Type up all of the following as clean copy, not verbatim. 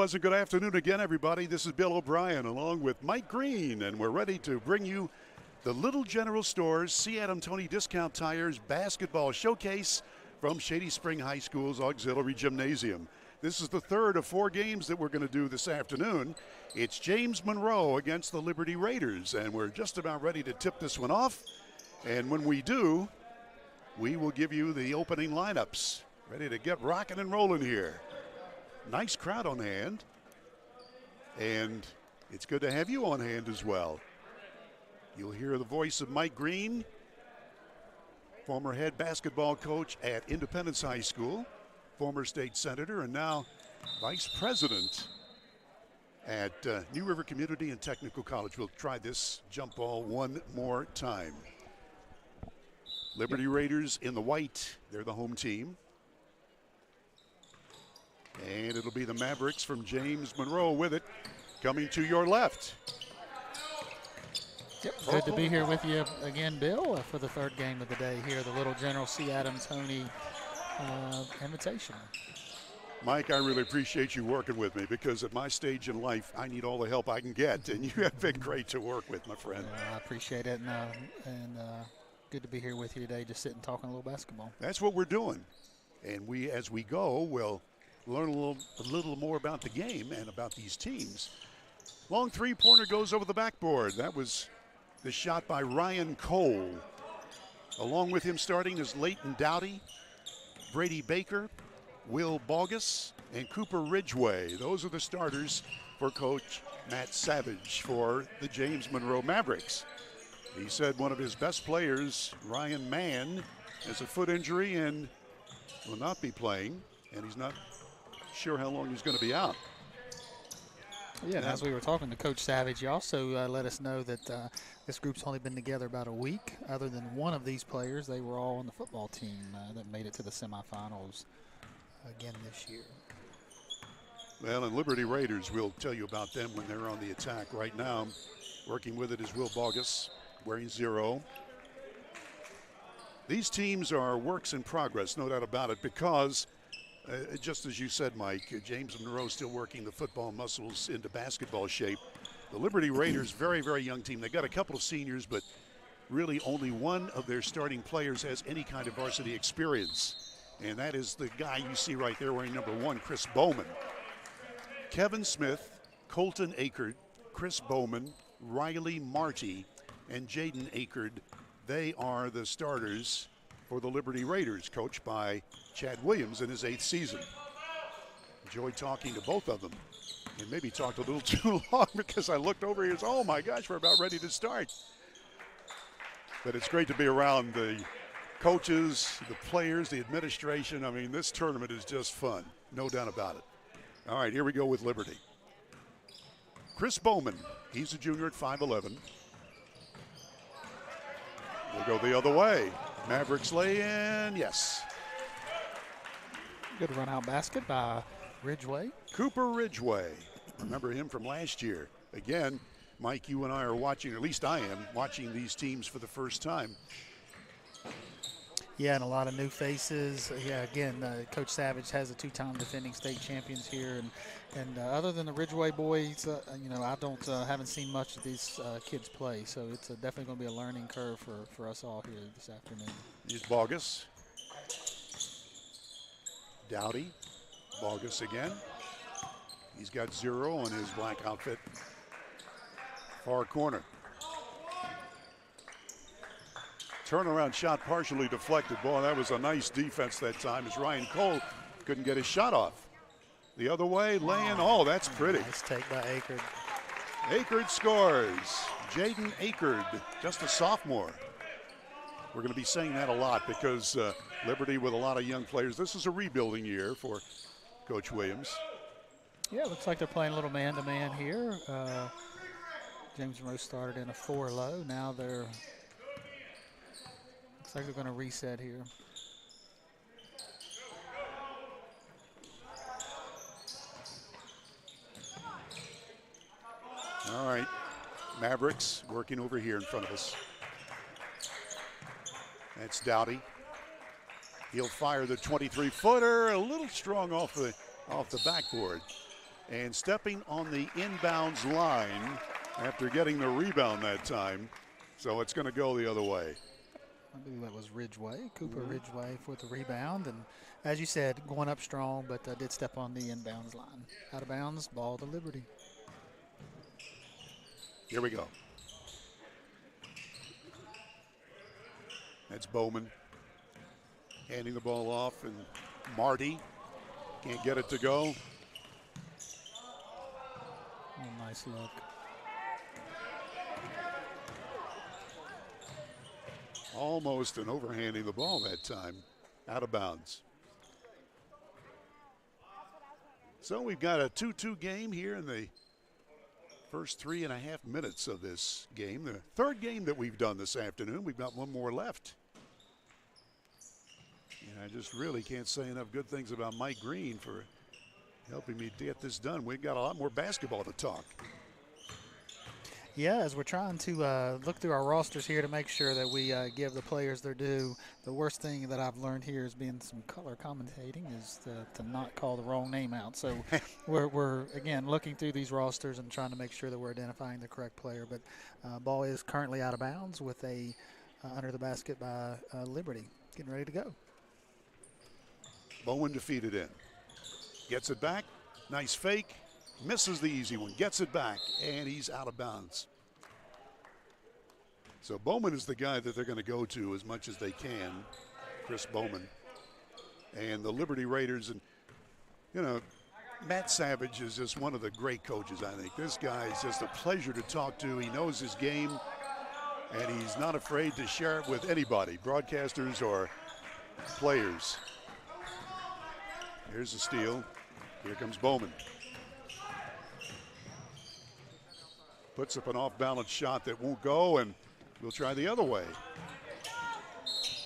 pleasant good afternoon again, everybody. This is Bill O'Brien along with Mike Green, and we're ready to bring you the Little General Store's C.Adam Toney Discount Tires Basketball Showcase from Shady Spring High School's Auxiliary Gymnasium. This is the third of 4 games that we're going to do this afternoon. It's James Monroe against the Liberty Raiders, and we're just about ready to tip this one off. And when we do, we will give you the opening lineups. Ready to get rocking and rolling here. Nice crowd on hand, and it's good to have you on hand as well. You'll hear the voice of Mike Green, former head basketball coach at Independence High School, former state senator, and now vice president at New River Community and Technical College. We'll try this jump ball one more time. Liberty Raiders in the white, they're the home team. And it'll be the Mavericks from James Monroe with it, coming to your left. Yep, good to be here with you again, Bill, for the third game of the day here, the Little General C.Adam Toney Invitation. Mike, I really appreciate you working with me because at my stage in life, I need all the help I can get, and you have been great to work with, my friend. I appreciate it, and good to be here with you today, just sitting talking a little basketball. That's what we're doing, and as we go, we'll learn a little more about the game and about these teams. Long three-pointer goes over the backboard. That was the shot by Ryan Cole. Along with him starting is Leighton Dowdy, Brady Baker, Will Bogus, and Cooper Ridgway. Those are the starters for Coach Matt Savage for the James Monroe Mavericks. He said one of his best players, Ryan Mann, has a foot injury and will not be playing, and he's not sure how long he's going to be out. Yeah, and as we were talking to Coach Savage, he also let us know that this group's only been together about a week. Other than one of these players, they were all on the football team that made it to the semifinals again this year. Well, and Liberty Raiders, we'll tell you about them when they're on the attack. Right now, working with it is Will Bogus, wearing 0. These teams are works in progress, no doubt about it, because just as you said, Mike, James Monroe still working the football muscles into basketball shape. The Liberty Raiders, very, very young team. They got a couple of seniors, but really only one of their starting players has any kind of varsity experience. And that is the guy you see right there wearing number 1, Chris Bowman. Kevin Smith, Colton Akard, Chris Bowman, Riley Marty, and Jaden Akard. They are the starters for the Liberty Raiders, coached by Chad Williams in his 8th season. Enjoyed talking to both of them, and maybe talked a little too long because I looked over here and said, oh my gosh, we're about ready to start. But it's great to be around the coaches, the players, the administration. I mean, this tournament is just fun, no doubt about it. All right, here we go with Liberty. Chris Bowman, he's a junior at 5'11". We'll go the other way. Mavericks lay in, yes. Good run-out basket by Ridgway. Cooper Ridgway. Remember him from last year. Again, Mike, you and I are watching, or at least I am, watching these teams for the first time. Yeah, and a lot of new faces. Yeah, again, Coach Savage has the 2-time defending state champions here, and other than the Ridgway boys, I haven't seen much of these kids play, so it's definitely going to be a learning curve for us all here this afternoon. Here's Bogus. Dowdy, Bogus again. He's got 0 on his black outfit. Far corner. Turnaround shot partially deflected. Boy, that was a nice defense that time as Ryan Cole couldn't get his shot off. The other way, laying, that's pretty. Nice take by Akard. Akard scores. Jaden Akard, just a sophomore. We're going to be saying that a lot because Liberty with a lot of young players. This is a rebuilding year for Coach Williams. Yeah, it looks like they're playing a little man-to-man here. James Monroe started in a 4-low. Now they're looks like they're going to reset here. All right, Mavericks working over here in front of us. That's Dowdy. He'll fire the 23-footer, a little strong off the backboard. and stepping on the inbounds line after getting the rebound that time. So it's going to go the other way. I believe that was Ridgeway, Cooper Ridgeway for the rebound. And as you said, going up strong, but did step on the inbounds line. Out of bounds, ball to Liberty. Here we go. That's Bowman handing the ball off, and Marty can't get it to go. Oh, nice look. Almost an overhanding the ball that time. Out of bounds. So we've got a 2-2 game here in the first 3.5 minutes of this game. The third game that we've done this afternoon. We've got one more left. And I just really can't say enough good things about Mike Green for helping me get this done. We've got a lot more basketball to talk. Yeah, as we're trying to look through our rosters here to make sure that we give the players their due, the worst thing that I've learned here is being some color commentating is to not call the wrong name out. So we're, again, looking through these rosters and trying to make sure that we're identifying the correct player. But ball is currently out of bounds with a under the basket by Liberty. Getting ready to go. Bowen defeated in. Gets it back. Nice fake. Misses the easy one. Gets it back. And he's out of bounds. So Bowman is the guy that they're going to go to as much as they can. Chris Bowman. And the Liberty Raiders. And, you know, Matt Savage is just one of the great coaches, I think. This guy is just a pleasure to talk to. He knows his game. And he's not afraid to share it with anybody, broadcasters or players. Here's the steal. Here comes Bowman. Puts up an off-balance shot that won't go, and we'll try the other way.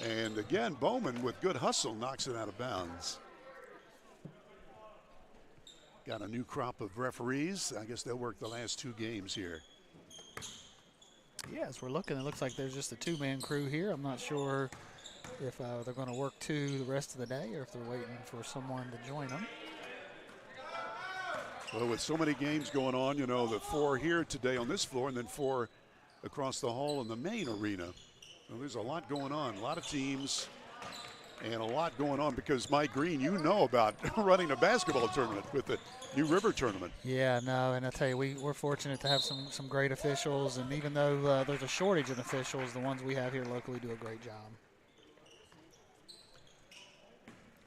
And again, Bowman with good hustle knocks it out of bounds. Got a new crop of referees. I guess they'll work the last 2 games here. Yeah, as we're looking, it looks like there's just a 2-man crew here. I'm not sure if they're going to work 2 the rest of the day or if they're waiting for someone to join them. Well, with so many games going on, you know, the 4 here today on this floor and then 4 across the hall in the main arena. Well, there's a lot going on, a lot of teams and a lot going on because Mike Green, you know about running a basketball tournament with the New River tournament. Yeah, no, and I tell you, we're fortunate to have some great officials, and even though there's a shortage of officials, the ones we have here locally do a great job.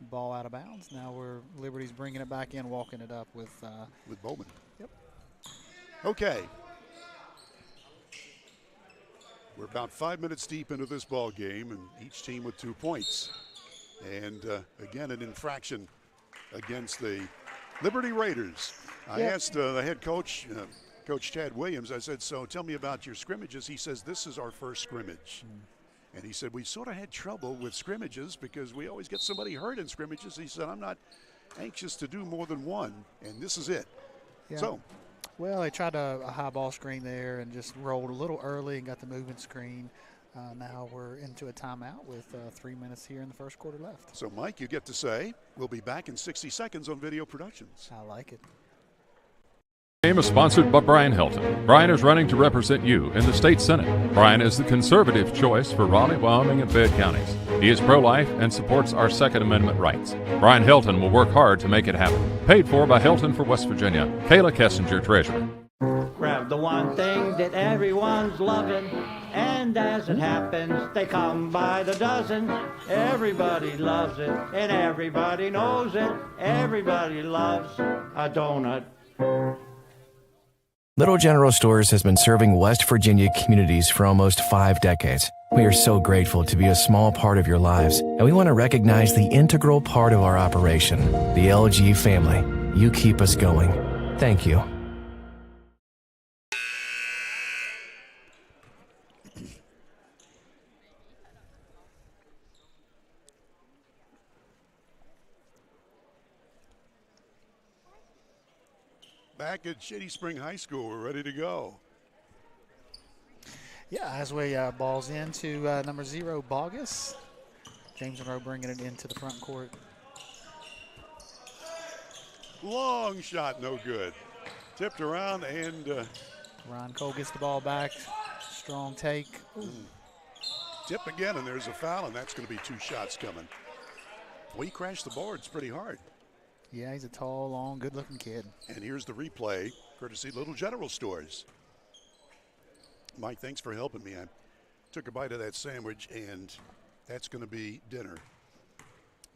Ball out of bounds. Now Liberty's bringing it back in, walking it up with Bowman. Yep. Okay. We're about 5 minutes deep into this ball game, and each team with 2 points. And again, an infraction against the Liberty Raiders. I asked the head coach, Coach Chad Williams, I said, so tell me about your scrimmages. He says, this is our first scrimmage. And he said, we sort of had trouble with scrimmages because we always get somebody hurt in scrimmages. He said, I'm not anxious to do more than 1, and this is it. Yeah. So, well, they tried a high ball screen there and just rolled a little early and got the moving screen. Now we're into a timeout with 3 minutes here in the first quarter left. So, Mike, you get to say, we'll be back in 60 seconds on Video Productions. I like it. Game is sponsored by Brian Helton. Brian is running to represent you in the state senate. Brian is the conservative choice for Raleigh, Wyoming, and Fayette counties. He is pro-life and supports our Second Amendment rights. Brian Helton will work hard to make it happen. Paid for by Helton for West Virginia. Kayla Kessinger, Treasurer. Grab the one thing that everyone's loving, and as it happens, they come by the dozen. Everybody loves it, and everybody knows it. Everybody loves a donut. Little General Stores has been serving West Virginia communities for almost 5 decades. We are so grateful to be a small part of your lives, and we want to recognize the integral part of our operation, the LG family. You keep us going. Thank you. Back at Shady Spring High School, we're ready to go. Yeah, as we balls into number 0, Bogus. James Monroe bringing it into the front court. Long shot, no good. Tipped around and Ryan Cole gets the ball back. Strong take. tip again, and there's a foul, and that's going to be 2 shots coming. Well, he crashed the boards pretty hard. Yeah, he's a tall, long, good-looking kid. And here's the replay, courtesy Little General Stores. Mike, thanks for helping me. I took a bite of that sandwich, and that's going to be dinner.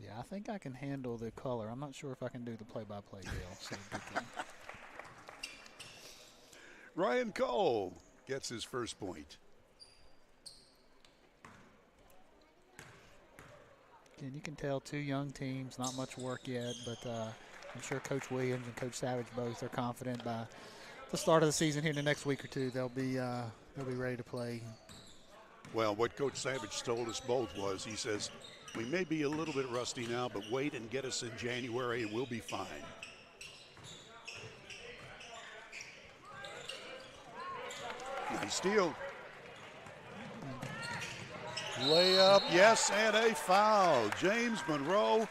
Yeah, I think I can handle the color. I'm not sure if I can do the play-by-play deal. So Ryan Cole gets his first point. and you can tell 2 young teams, not much work yet, but I'm sure Coach Williams and Coach Savage both are confident by the start of the season here in the next week or 2 they'll be ready to play. Well, what Coach Savage told us both was, he says, we may be a little bit rusty now, but wait and get us in January and we'll be fine. Nice steal. Layup, yes, and a foul. James Monroe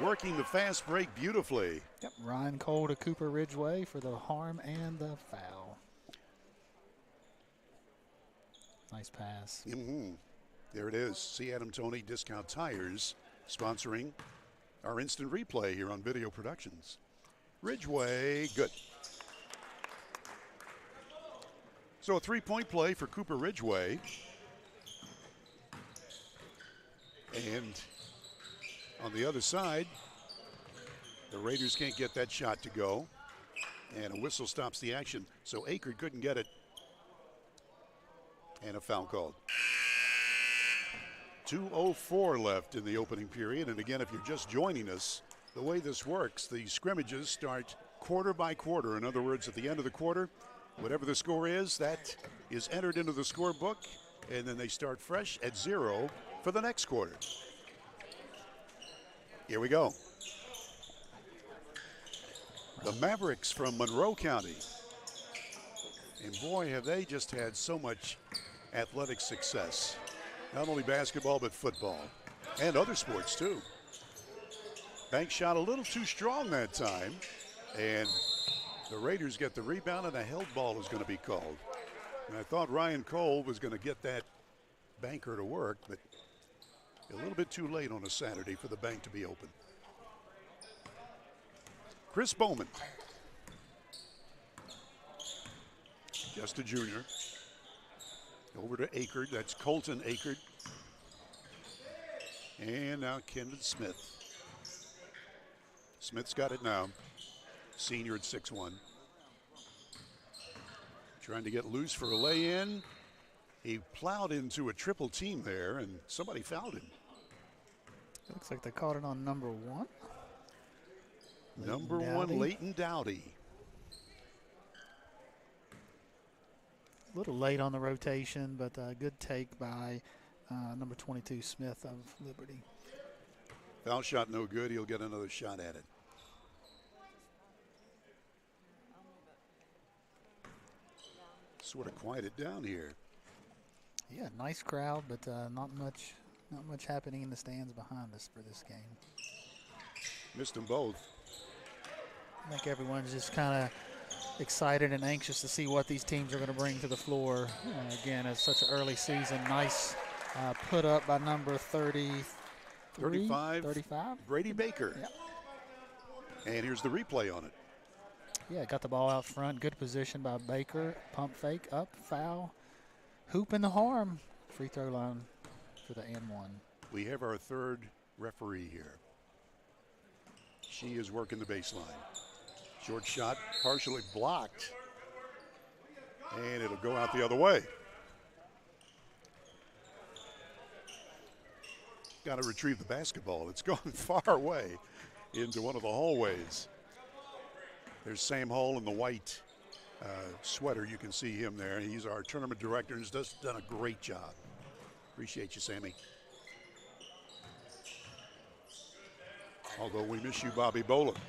working the fast break beautifully. Yep, Ryan Cole to Cooper Ridgeway for the harm and the foul. Nice pass. There it is. C.Adam Toney Discount Tires sponsoring our instant replay here on Video Productions. Ridgeway, good. So a 3-point play for Cooper Ridgeway. And on the other side, the Raiders can't get that shot to go. And a whistle stops the action. So Akert couldn't get it. And a foul called. 2:04 left in the opening period. And again, if you're just joining us, the way this works, the scrimmages start quarter by quarter. In other words, at the end of the quarter, whatever the score is, that is entered into the scorebook. And then they start fresh at 0 for the next quarter. Here we go. The Mavericks from Monroe County. And boy, have they just had so much athletic success. Not only basketball, but football. And other sports, too. Banks shot a little too strong that time. And the Raiders get the rebound, and a held ball is going to be called. And I thought Ryan Cole was going to get that banker to work, but a little bit too late on a Saturday for the bank to be open. Chris Bowman. Just a junior. Over to Akert. That's Colton Akert. And now Kendon Smith. Smith's got it now. Senior at 6'1". Trying to get loose for a lay-in. He plowed into a triple team there, and somebody fouled him. Looks like they caught it on number 1. Number 1, Leighton Dowdy. A little late on the rotation, but a good take by number 22, Smith of Liberty. Foul shot no good. He'll get another shot at it. Sort of quieted down here. Yeah, nice crowd, but not much happening in the stands behind us for this game. Missed them both. I think everyone's just kind of excited and anxious to see what these teams are going to bring to the floor. Again, it's such an early season. Nice put up by number 35. Brady Baker. Yep. And here's the replay on it. Yeah, got the ball out front. Good position by Baker. Pump fake, up, foul. Hoop in the harm. Free throw line for the and-1. We have our third referee here. She is working the baseline. Short shot, partially blocked. And it'll go out the other way. Got to retrieve the basketball. It's going far away into one of the hallways. There's Sam Hall in the white sweater. You can see him there. He's our tournament director and has done a great job. Appreciate you, Sammy. Although we miss you, Bobby Boland.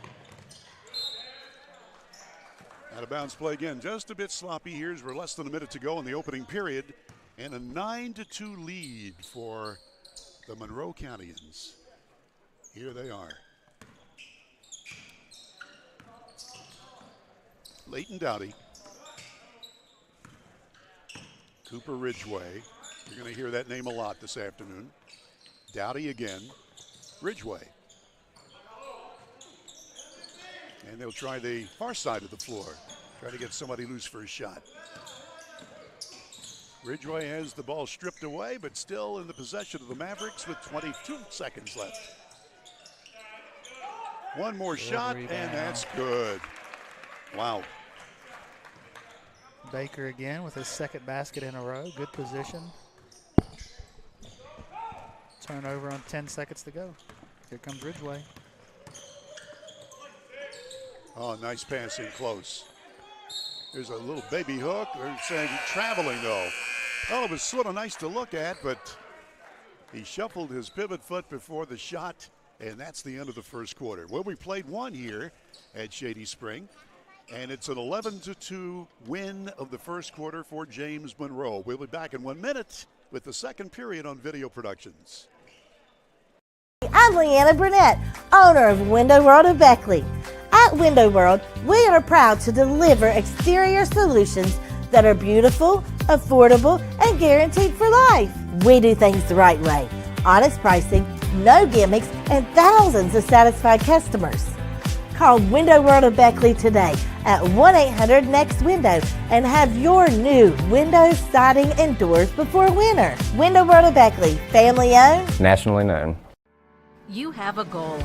Out of bounds play again. Just a bit sloppy here as we're less than a minute to go in the opening period. And a 9-2 lead for the Monroe Countyans. Here they are. Leighton Dowdy. Cooper Ridgway. You're going to hear that name a lot this afternoon. Dowdy again. Ridgway. And they'll try the far side of the floor. Try to get somebody loose for a shot. Ridgway has the ball stripped away, but still in the possession of the Mavericks with 22 seconds left. One more shot, rebound. and that's good. Wow. Baker again with his second basket in a row. Good position. Turnover on 10 seconds to go. Here comes Ridgway. Oh, nice pass in close. There's a little baby hook. They're saying traveling, though. Oh, it was sort of nice to look at, but he shuffled his pivot foot before the shot, and that's the end of the first quarter. Well, we played one here at Shady Spring, and it's an 11-2 win of the first quarter for James Monroe. We'll be back in 1 minute with the second period on Video Productions. I'm Leanna Burnett, owner of Window World of Beckley. At Window World, we are proud to deliver exterior solutions that are beautiful, affordable, and guaranteed for life. We do things the right way. Honest pricing, no gimmicks, and thousands of satisfied customers. Call Window World of Beckley today at 1-800-NEXT-WINDOW and have your new windows, siding, and doors before winter. Window World of Beckley, family owned, nationally known. You have a goal.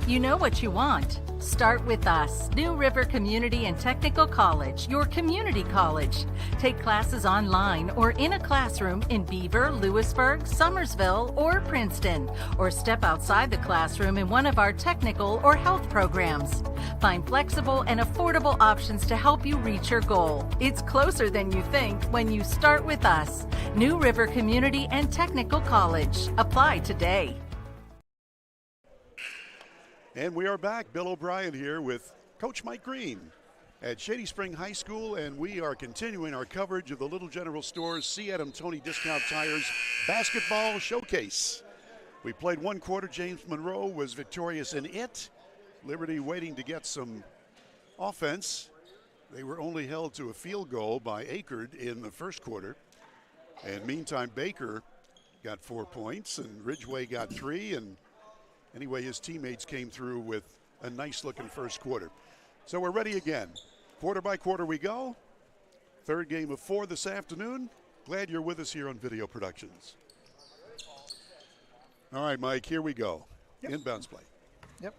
You know what you want. Start with us, New River Community and Technical College, your community college. Take classes online or in a classroom in Beaver, Lewisburg, Summersville, or Princeton, or step outside the classroom in one of our technical or health programs. Find flexible and affordable options to help you reach your goal. It's closer than you think when you start with us, New River Community and Technical College. Apply today. And we are back. Bill O'Brien here with Coach Mike Green at Shady Spring High School, and we are continuing our coverage of the Little General Store's C.Adam Toney Discount Tires Basketball Showcase. We played one quarter. James Monroe was victorious in it. Liberty waiting to get some offense. They were only held to a field goal by Akard in the first quarter. And meantime, Baker got 4 points, and Ridgway got 3, and anyway, his teammates came through with a nice-looking first quarter. So we're ready again. Quarter by quarter we go. Third game of 4 this afternoon. Glad you're with us here on Video Productions. All right, Mike, here we go. Yep. Inbounds play. Yep.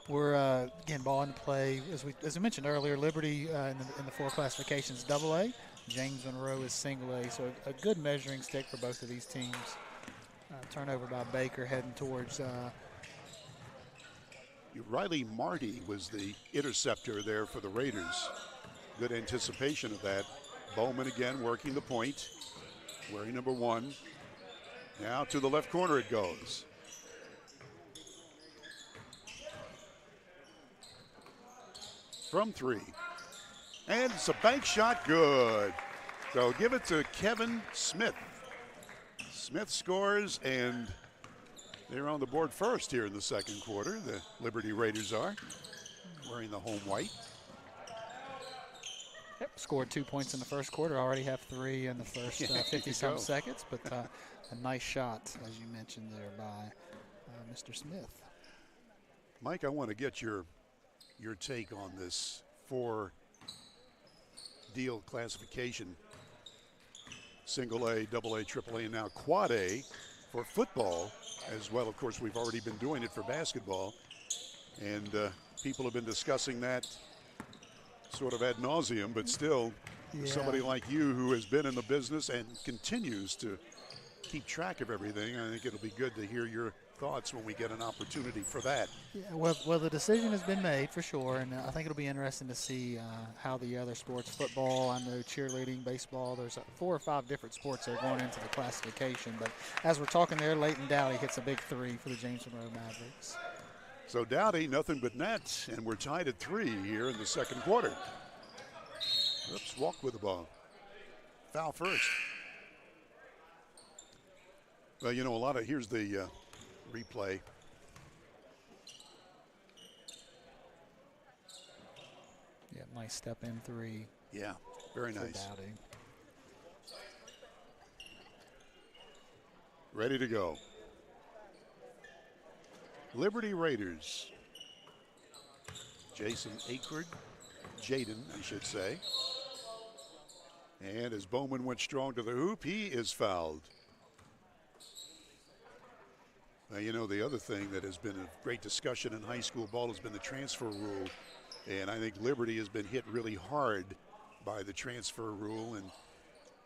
We're, again, ball in play. As we mentioned earlier, Liberty in the 4 classifications, AA. James Monroe is single A, so a good measuring stick for both of these teams. Turnover by Baker heading towards Riley Marty was the interceptor there for the Raiders. Good anticipation of that. Bowman again working the point, wearing number 1. Now to the left corner it goes. From 3. And it's a bank shot, good. So give it to Kevin Smith. Smith scores, and they're on the board first here in the second quarter. The Liberty Raiders are wearing the home white. Yep, scored 2 points in the first quarter. Already have 3 in the first 50-some seconds, but a nice shot, as you mentioned there, by Mr. Smith. Mike, I want to get your take on this 4-deal classification. Single A, double A, triple A, and now quad A for football as well. Of course, we've already been doing it for basketball, and people have been discussing that sort of ad nauseum, but still, somebody like you who has been in the business and continues to keep track of everything, I think it'll be good to hear your thoughts when we get an opportunity for that. Yeah, well, the decision has been made for sure, and I think it'll be interesting to see how the other sports, football, I know cheerleading, baseball, there's 4 or 5 different sports that are going into the classification, but as we're talking there, Leighton Dowdy hits a big 3 for the James Monroe Mavericks. So Dowdy, nothing but net, and we're tied at 3 here in the second quarter. Oops, walk with the ball. Foul first. Well, you know, here's the replay. Yeah, nice step in three. Yeah, very for nice. Dowdy. Ready to go. Liberty Raiders. Jason Akard, Jaden, I should say. And as Bowman went strong to the hoop, he is fouled. Now, you know, the other thing that has been a great discussion in high school ball has been the transfer rule. And I think Liberty has been hit really hard by the transfer rule. And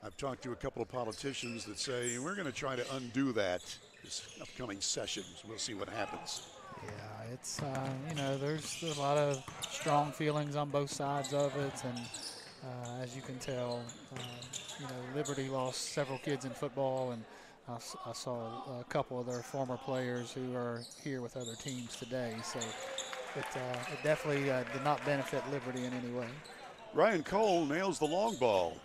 I've talked to a couple of politicians that say we're going to try to undo that this upcoming session. So we'll see what happens. Yeah, it's, you know, there's a lot of strong feelings on both sides of it. And as you can tell, you know, Liberty lost several kids in football. And I saw a couple of their former players who are here with other teams today. So it definitely did not benefit Liberty in any way. Ryan Cole nails the long ball.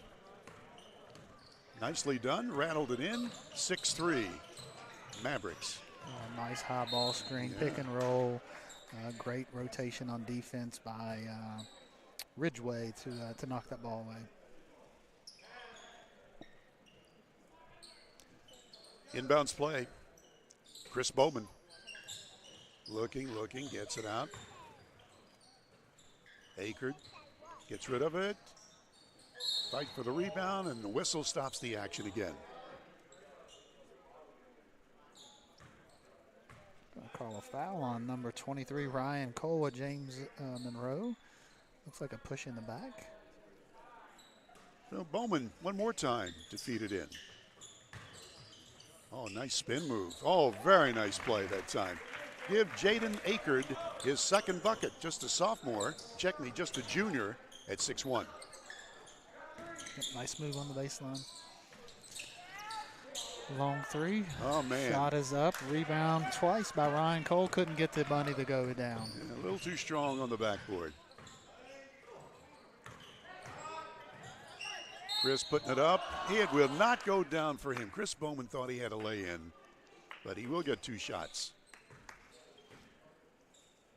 Nicely done, rattled it in, 6-3, Mavericks. Nice high ball screen, pick and roll. Great rotation on defense by Ridgeway to knock that ball away. Inbounds play. Chris Bowman. Looking, gets it out. Akard gets rid of it. Fight for the rebound, and the whistle stops the action again. Gonna call a foul on number 23, Ryan Cole, James Monroe. Looks like a push in the back. So Bowman, one more time, to feed it in. Oh, nice spin move. Oh, very nice play that time. Give Jaden Akard his second bucket. Just a sophomore, check me, just a junior at 6'1". Yep, nice move on the baseline. Long three. Oh, man. Shot is up. Rebound twice by Ryan Cole. Couldn't get the bunny to go down. Yeah, a little too strong on the backboard. Chris putting it up. It will not go down for him. Chris Bowman thought he had a lay-in, but he will get two shots.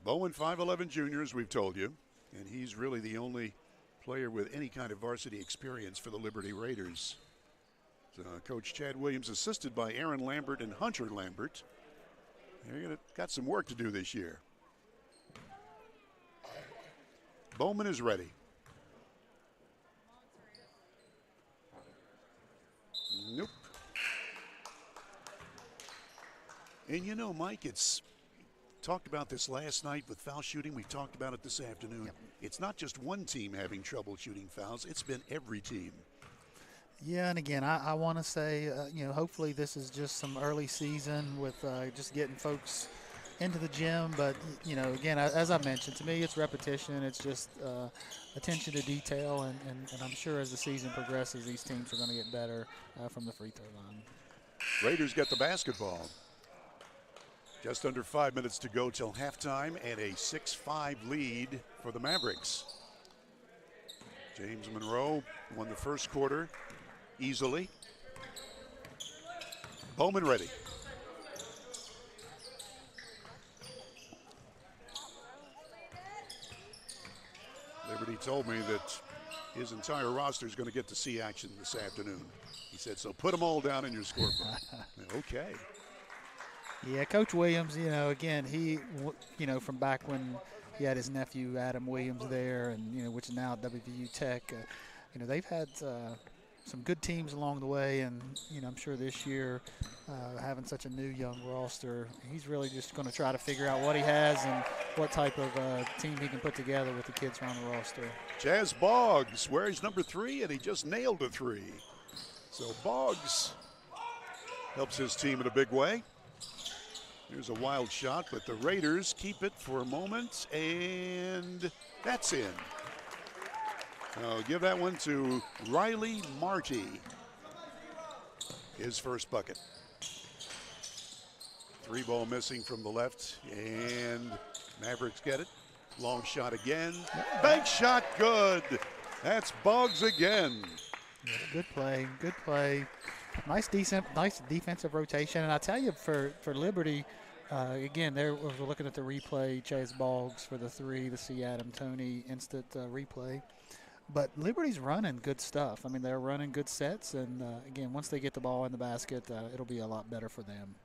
Bowman, 5'11 junior, as we've told you, and he's really the only player with any kind of varsity experience for the Liberty Raiders. So, Coach Chad Williams, assisted by Aaron Lambert and Hunter Lambert. They're got some work to do this year. Bowman is ready. Nope. And you know, Mike, it's talked about this last night with foul shooting. We talked about it this afternoon. Yep. It's not just one team having trouble shooting fouls. It's been every team. Yeah, and again, I want to say, you know, hopefully this is just some early season with just getting folks into the gym. But, you know, again, as I mentioned, to me it's repetition. It's just attention to detail. And I'm sure as the season progresses, these teams are going to get better from the free throw line. Raiders get the basketball. Just under 5 minutes to go till halftime, and a 6-5 lead for the Mavericks. James Monroe won the first quarter easily. Bowman ready. Liberty told me that his entire roster is going to get to see action this afternoon. He said, so put them all down in your scorebook. Okay. Yeah, Coach Williams, you know, again, he, you know, from back when he had his nephew Adam Williams there, and, you know, which is now at WVU Tech, you know, they've had some good teams along the way, and, you know, I'm sure this year, having such a new young roster, he's really just going to try to figure out what he has and what type of team he can put together with the kids around the roster. Jazz Boggs wears number 3, and he just nailed a 3. So Boggs helps his team in a big way. Here's a wild shot, but the Raiders keep it for a moment, and that's in. I'll give that one to Riley Marty. His first bucket. 3 ball missing from the left, and Mavericks get it. Long shot again. Bank shot, good. That's Boggs again. Yeah, good play, good play. Nice defensive rotation. And I tell you, for Liberty, Again, we're looking at the replay. Chase Boggs for the 3, the C.Adam Toney instant replay. But Liberty's running good stuff. I mean, they're running good sets, and again, once they get the ball in the basket, it'll be a lot better for them.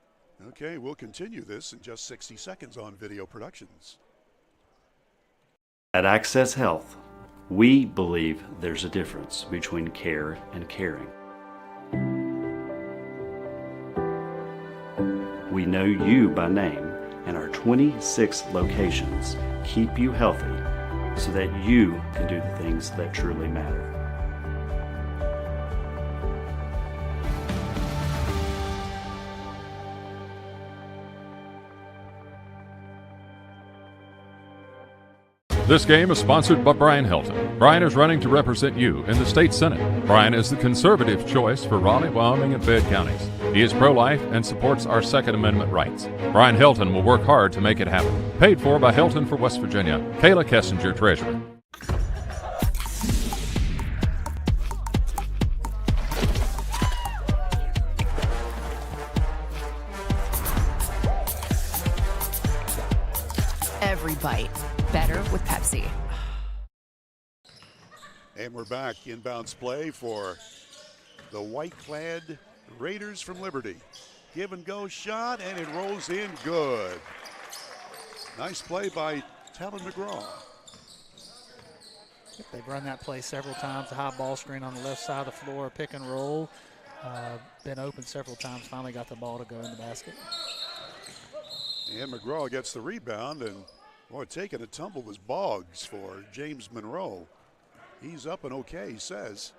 Okay, we'll continue this in just 60 seconds on Video Productions. At Access Health, we believe there's a difference between care and caring. We know you by name, and our 26 locations keep you healthy so that you can do the things that truly matter. This game is sponsored by Brian Helton. Brian is running to represent you in the state senate. Brian is the conservative choice for Raleigh, Wyoming, and Fayette counties. He is pro-life and supports our Second Amendment rights. Brian Helton will work hard to make it happen. Paid for by Helton for West Virginia. Kayla Kessinger, Treasurer. Every bite better with Pepsi. And we're back. Inbounds play for the white-clad Raiders from Liberty. Give and go shot, and it rolls in good. Nice play by Talon McGraw. They've run that play several times. The high ball screen on the left side of the floor, pick and roll. Been open several times, finally got the ball to go in the basket. And McGraw gets the rebound, and boy, taking a tumble was Boggs for James Monroe. He's up and okay, he says.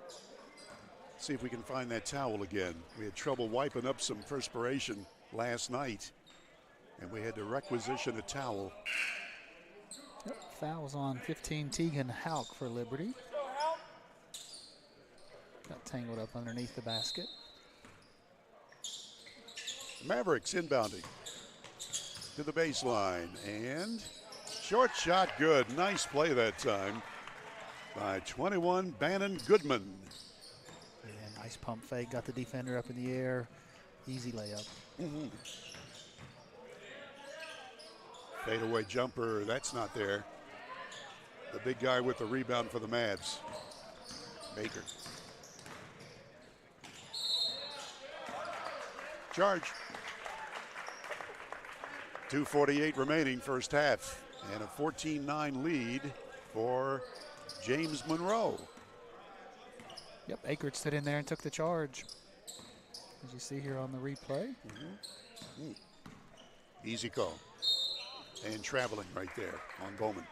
See if we can find that towel again. We had trouble wiping up some perspiration last night, and we had to requisition a towel. Yep, fouls on 15, Tegan Hauk for Liberty. Got tangled up underneath the basket. Mavericks inbounding to the baseline, and short shot good. Nice play that time by 21 Bannon Goodman. Yeah, nice pump fake, got the defender up in the air. Easy layup. Fadeaway jumper, that's not there. The big guy with the rebound for the Mavs, Baker. Charge. 2:48 remaining first half, and a 14-9 lead for James Monroe. Yep, Akert stood in there and took the charge. As you see here on the replay. Easy call. And traveling right there on Bowman.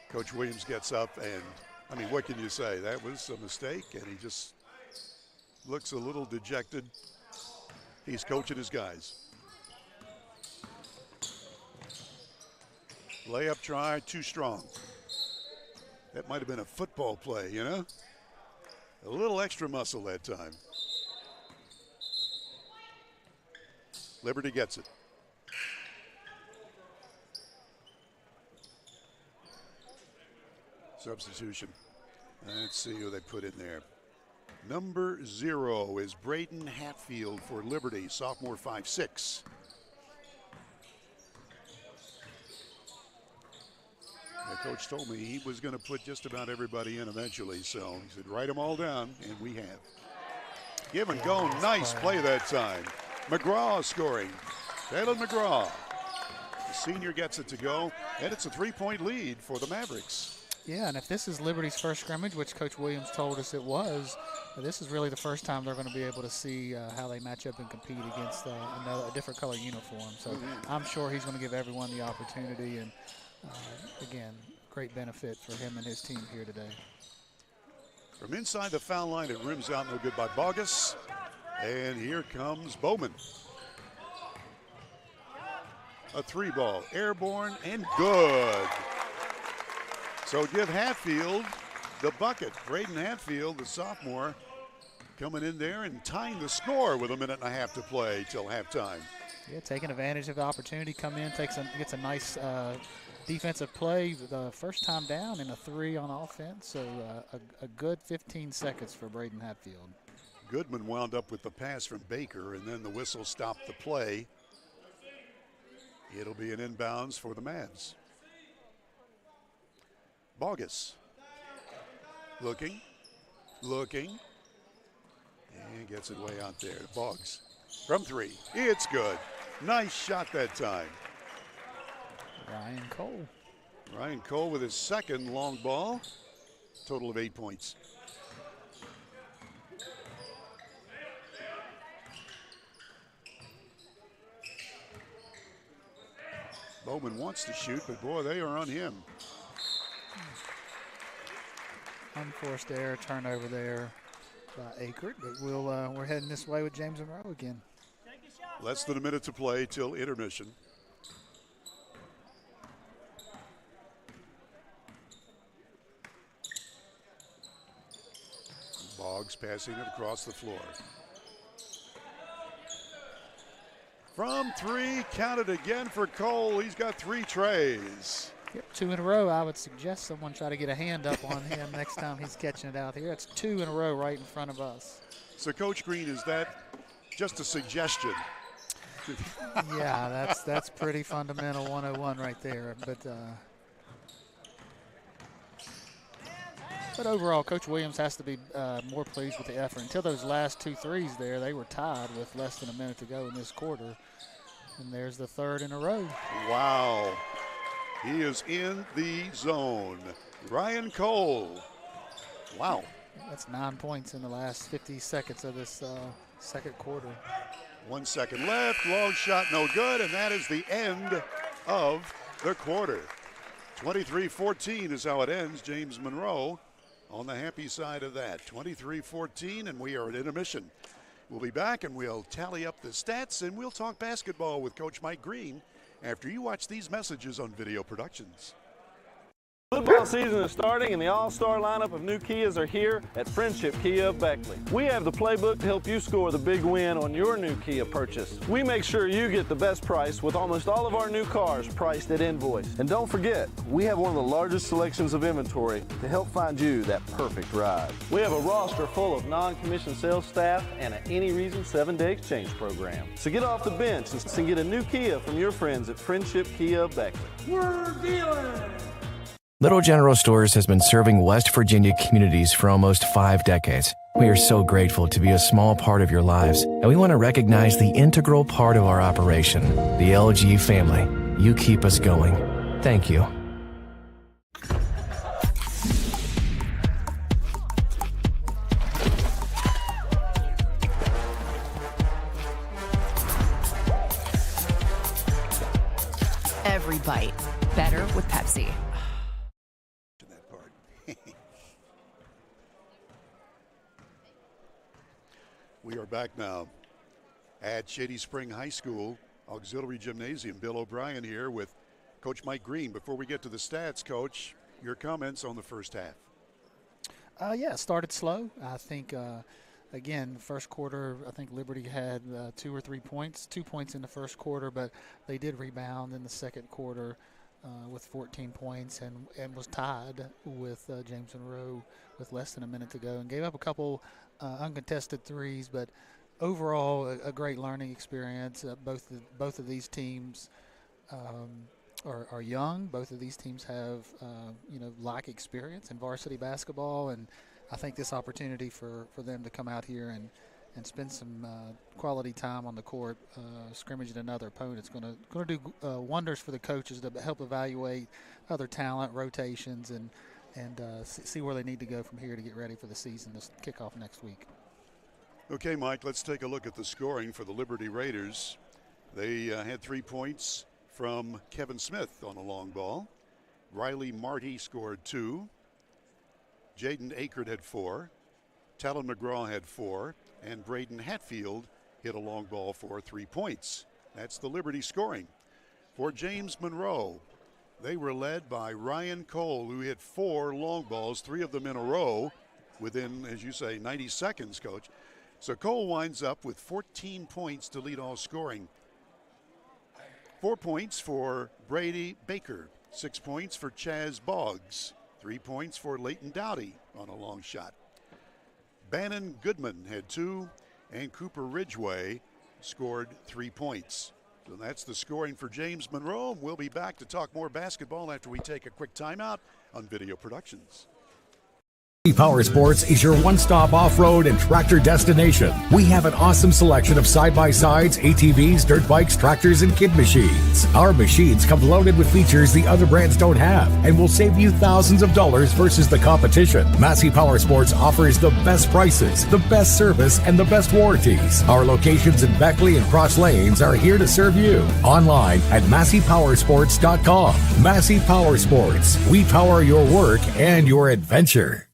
Coach Williams gets up, and I mean, what can you say? That was a mistake, and he just looks a little dejected. He's coaching his guys. Layup try, too strong. That might have been a football play, you know? A little extra muscle that time. Liberty gets it. Substitution. Let's see who they put in there. Number 0 is Braden Hatfield for Liberty, sophomore, 5'6". The coach told me he was going to put just about everybody in eventually, so he said, write them all down, and we have. Give and go, nice play that time. McGraw scoring. Talon McGraw. The senior gets it to go, and it's a 3-point lead for the Mavericks. Yeah, and if this is Liberty's first scrimmage, which Coach Williams told us it was, this is really the first time they're going to be able to see how they match up and compete against a different color uniform. So I'm sure he's going to give everyone the opportunity, and again, great benefit for him and his team here today. From inside the foul line, it rims out, no good by Bogus. And here comes Bowman. A 3-ball, airborne and good. So give Hatfield the bucket. Braden Hatfield, the sophomore, coming in there and tying the score with 1.5 minutes to play till halftime. Yeah, taking advantage of the opportunity, come in, gets a nice defensive play, the first time down and a 3 on offense. So a good 15 seconds for Braden Hatfield. Goodman wound up with the pass from Baker, and then the whistle stopped the play. It'll be an inbounds for the Mavs. Bogus. Looking, and gets it way out there. Boggs from three. It's good. Nice shot that time. Ryan Cole with his second long ball. Total of 8 points. Bowman wants to shoot, but boy, they are on him. Unforced error, turnover there by Akert, but we're heading this way with James Monroe again. Less than a minute to play till intermission. Boggs passing it across the floor. From three, counted again for Cole. He's got 3 trays. Yep, 2 in a row. I would suggest someone try to get a hand up on him next time he's catching it out here. That's 2 in a row right in front of us. So, Coach Green, is that just a suggestion? Yeah, that's pretty fundamental 101 right there. But overall, Coach Williams has to be more pleased with the effort. Until those last 2 threes there, they were tied with less than a minute to go in this quarter. And there's the 3rd in a row. Wow. He is in the zone. Ryan Cole. Wow. That's 9 points in the last 50 seconds of this second quarter. 1 second left. Long shot, no good. And that is the end of the quarter. 23-14 is how it ends. James Monroe on the happy side of that. 23-14, and we are at intermission. We'll be back, and we'll tally up the stats, and we'll talk basketball with Coach Mike Green after you watch these messages on Video Productions. Football season is starting and the all-star lineup of new Kias are here at Friendship Kia of Beckley. We have the playbook to help you score the big win on your new Kia purchase. We make sure you get the best price with almost all of our new cars priced at invoice. And don't forget, we have one of the largest selections of inventory to help find you that perfect ride. We have a roster full of non-commissioned sales staff and an any reason 7-day exchange program. So get off the bench and get a new Kia from your friends at Friendship Kia of Beckley. We're dealing. Little General Stores has been serving West Virginia communities for almost 5 decades. We are so grateful to be a small part of your lives, and we want to recognize the integral part of our operation, the LG family. You keep us going. Thank you. Every bite better with Pepsi. We are back now at Shady Spring High School Auxiliary Gymnasium. Bill O'Brien here with Coach Mike Green. Before we get to the stats, Coach, your comments on the first half. Yeah, started slow. I think, again, first quarter, I think Liberty had 2 or 3 points, 2 points in the first quarter, but they did rebound in the second quarter with 14 points and was tied with James Monroe with less than a minute to go and gave up a couple uncontested threes, but overall a great learning experience. Both of these teams are young. Both of these teams have like experience in varsity basketball, and I think this opportunity for them to come out here and spend some quality time on the court scrimmaging another opponent. It's going to do wonders for the coaches to help evaluate other talent, rotations, and see where they need to go from here to get ready for the season to kick off next week. Okay, Mike, let's take a look at the scoring for the Liberty Raiders. They had 3 points from Kevin Smith on a long ball. Riley Marty scored 2. Jaden Akert had 4. Talon McGraw had 4. And Braden Hatfield hit a long ball for 3 points. That's the Liberty scoring. For James Monroe, they were led by Ryan Cole, who hit 4 long balls, 3 of them in a row within, as you say, 90 seconds, Coach. So Cole winds up with 14 points to lead all scoring. 4 points for Brady Baker, 6 points for Chaz Boggs, 3 points for Leighton Dowdy on a long shot. Bannon Goodman had 2, and Cooper Ridgway scored 3 points. So that's the scoring for James Monroe. We'll be back to talk more basketball after we take a quick timeout on Video Productions. Power Sports is your one-stop off-road and tractor destination. We have an awesome selection of side-by-sides, ATVs, dirt bikes, tractors, and kid machines. Our machines come loaded with features the other brands don't have and will save you thousands of dollars versus the competition. Massey Power Sports offers the best prices, the best service, and the best warranties. Our locations in Beckley and Cross Lanes are here to serve you. Online at MasseyPowersports.com. Massey Power Sports. We power your work and your adventure.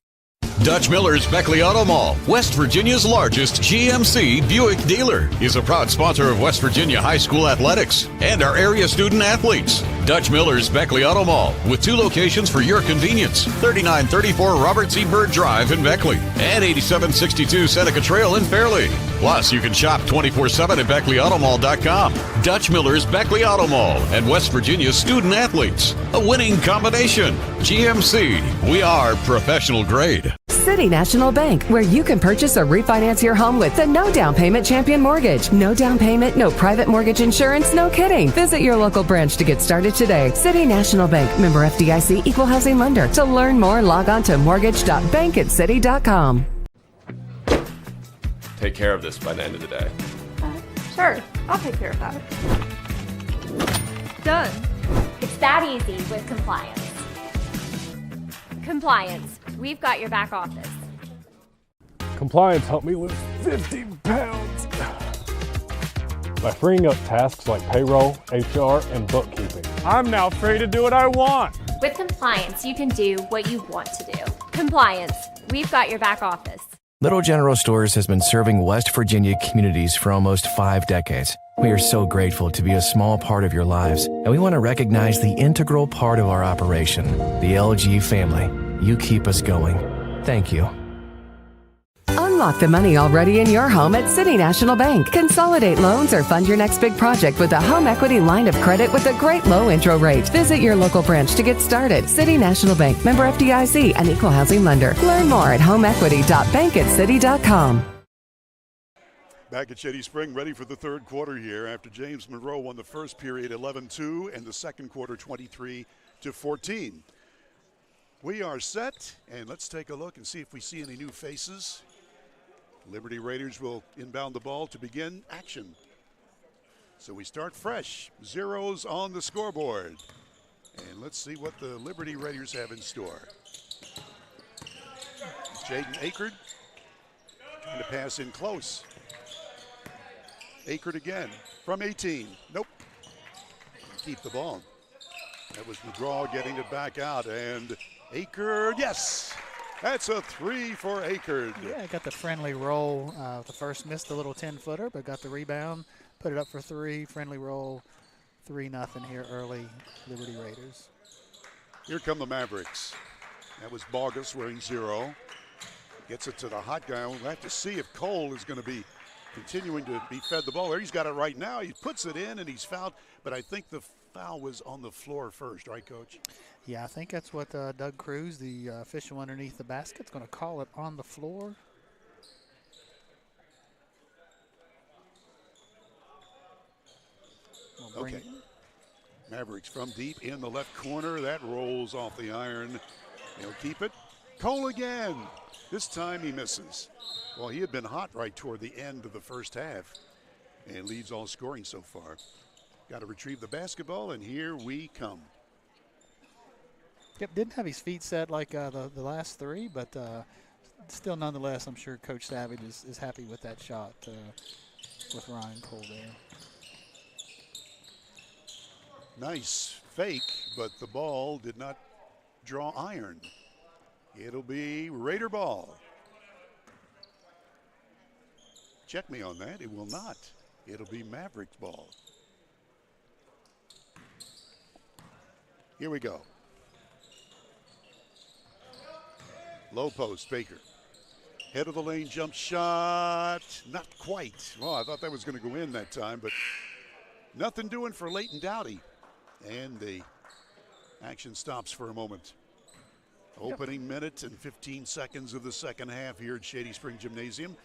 Dutch Miller's Beckley Auto Mall, West Virginia's largest GMC Buick dealer, is a proud sponsor of West Virginia high school athletics and our area student athletes. Dutch Miller's Beckley Auto Mall, with 2 locations for your convenience, 3934 Robert C. Byrd Drive in Beckley and 8762 Seneca Trail in Fairleigh. Plus, you can shop 24/7 at BeckleyAutomall.com. Dutch Miller's Beckley Auto Mall and West Virginia's student athletes. A winning combination. GMC, we are professional grade. City National Bank, where you can purchase or refinance your home with the no down payment Champion Mortgage. No down payment, no private mortgage insurance, no kidding. Visit your local branch to get started today. City National Bank, member FDIC, equal housing lender. To learn more, log on to mortgage.bankatcity.com. Take care of this by the end of the day. Sure, I'll take care of that. Done. It's that easy with compliance. Compliance. We've got your back office. Compliance helped me lose 50 pounds by freeing up tasks like payroll, HR, and bookkeeping. I'm now free to do what I want. With compliance, you can do what you want to do. Compliance. We've got your back office. Little General Stores has been serving West Virginia communities for almost 5 decades. We are so grateful to be a small part of your lives, and we want to recognize the integral part of our operation, the LG family. You keep us going. Thank you. Unlock the money already in your home at City National Bank. Consolidate loans or fund your next big project with a home equity line of credit with a great low intro rate. Visit your local branch to get started. City National Bank, member FDIC, and equal housing lender. Learn more at homeequity.bankatcity.com. Back at Shady Spring, ready for the third quarter here after James Monroe won the first period 11-2 and the second quarter 23-14. We are set, and let's take a look and see if we see any new faces. Liberty Raiders will inbound the ball to begin action. So we start fresh. 0s on the scoreboard. And let's see what the Liberty Raiders have in store. Jaden Akert trying to pass in close. Akert again from 18. Nope. Keep the ball. That was McGraw getting it back out, and Akert, yes! That's a 3 for Akert. Yeah, got the friendly roll. The first missed a little 10-footer, but got the rebound, put it up for 3. Friendly roll, 3-0 here early, Liberty Raiders. Here come the Mavericks. That was Bogus wearing 0. Gets it to the hot guy. We'll have to see if Cole is going to be continuing to be fed the ball. There, he's got it right now. He puts it in, and he's fouled. But I think the foul was on the floor first, right, Coach? Yeah, I think that's what Doug Cruz, the official underneath the basket, is going to call it on the floor. Okay. Mavericks from deep in the left corner. That rolls off the iron. He'll keep it. Cole again. This time he misses. Well, he had been hot right toward the end of the first half and leads all scoring so far. Got to retrieve the basketball, and here we come. Yep, didn't have his feet set like the last 3, but still nonetheless, I'm sure Coach Savage is happy with that shot with Ryan Cole there. Nice fake, but the ball did not draw iron. It'll be Raider ball. Check me on that. It will not. It'll be Mavericks ball. Here we go. Low post, Baker. Head of the lane jump shot. Not quite. Well, I thought that was going to go in that time, but nothing doing for Leighton Dowdy. And the action stops for a moment. Opening minute and 15 seconds of the second half here at Shady Spring Gymnasium.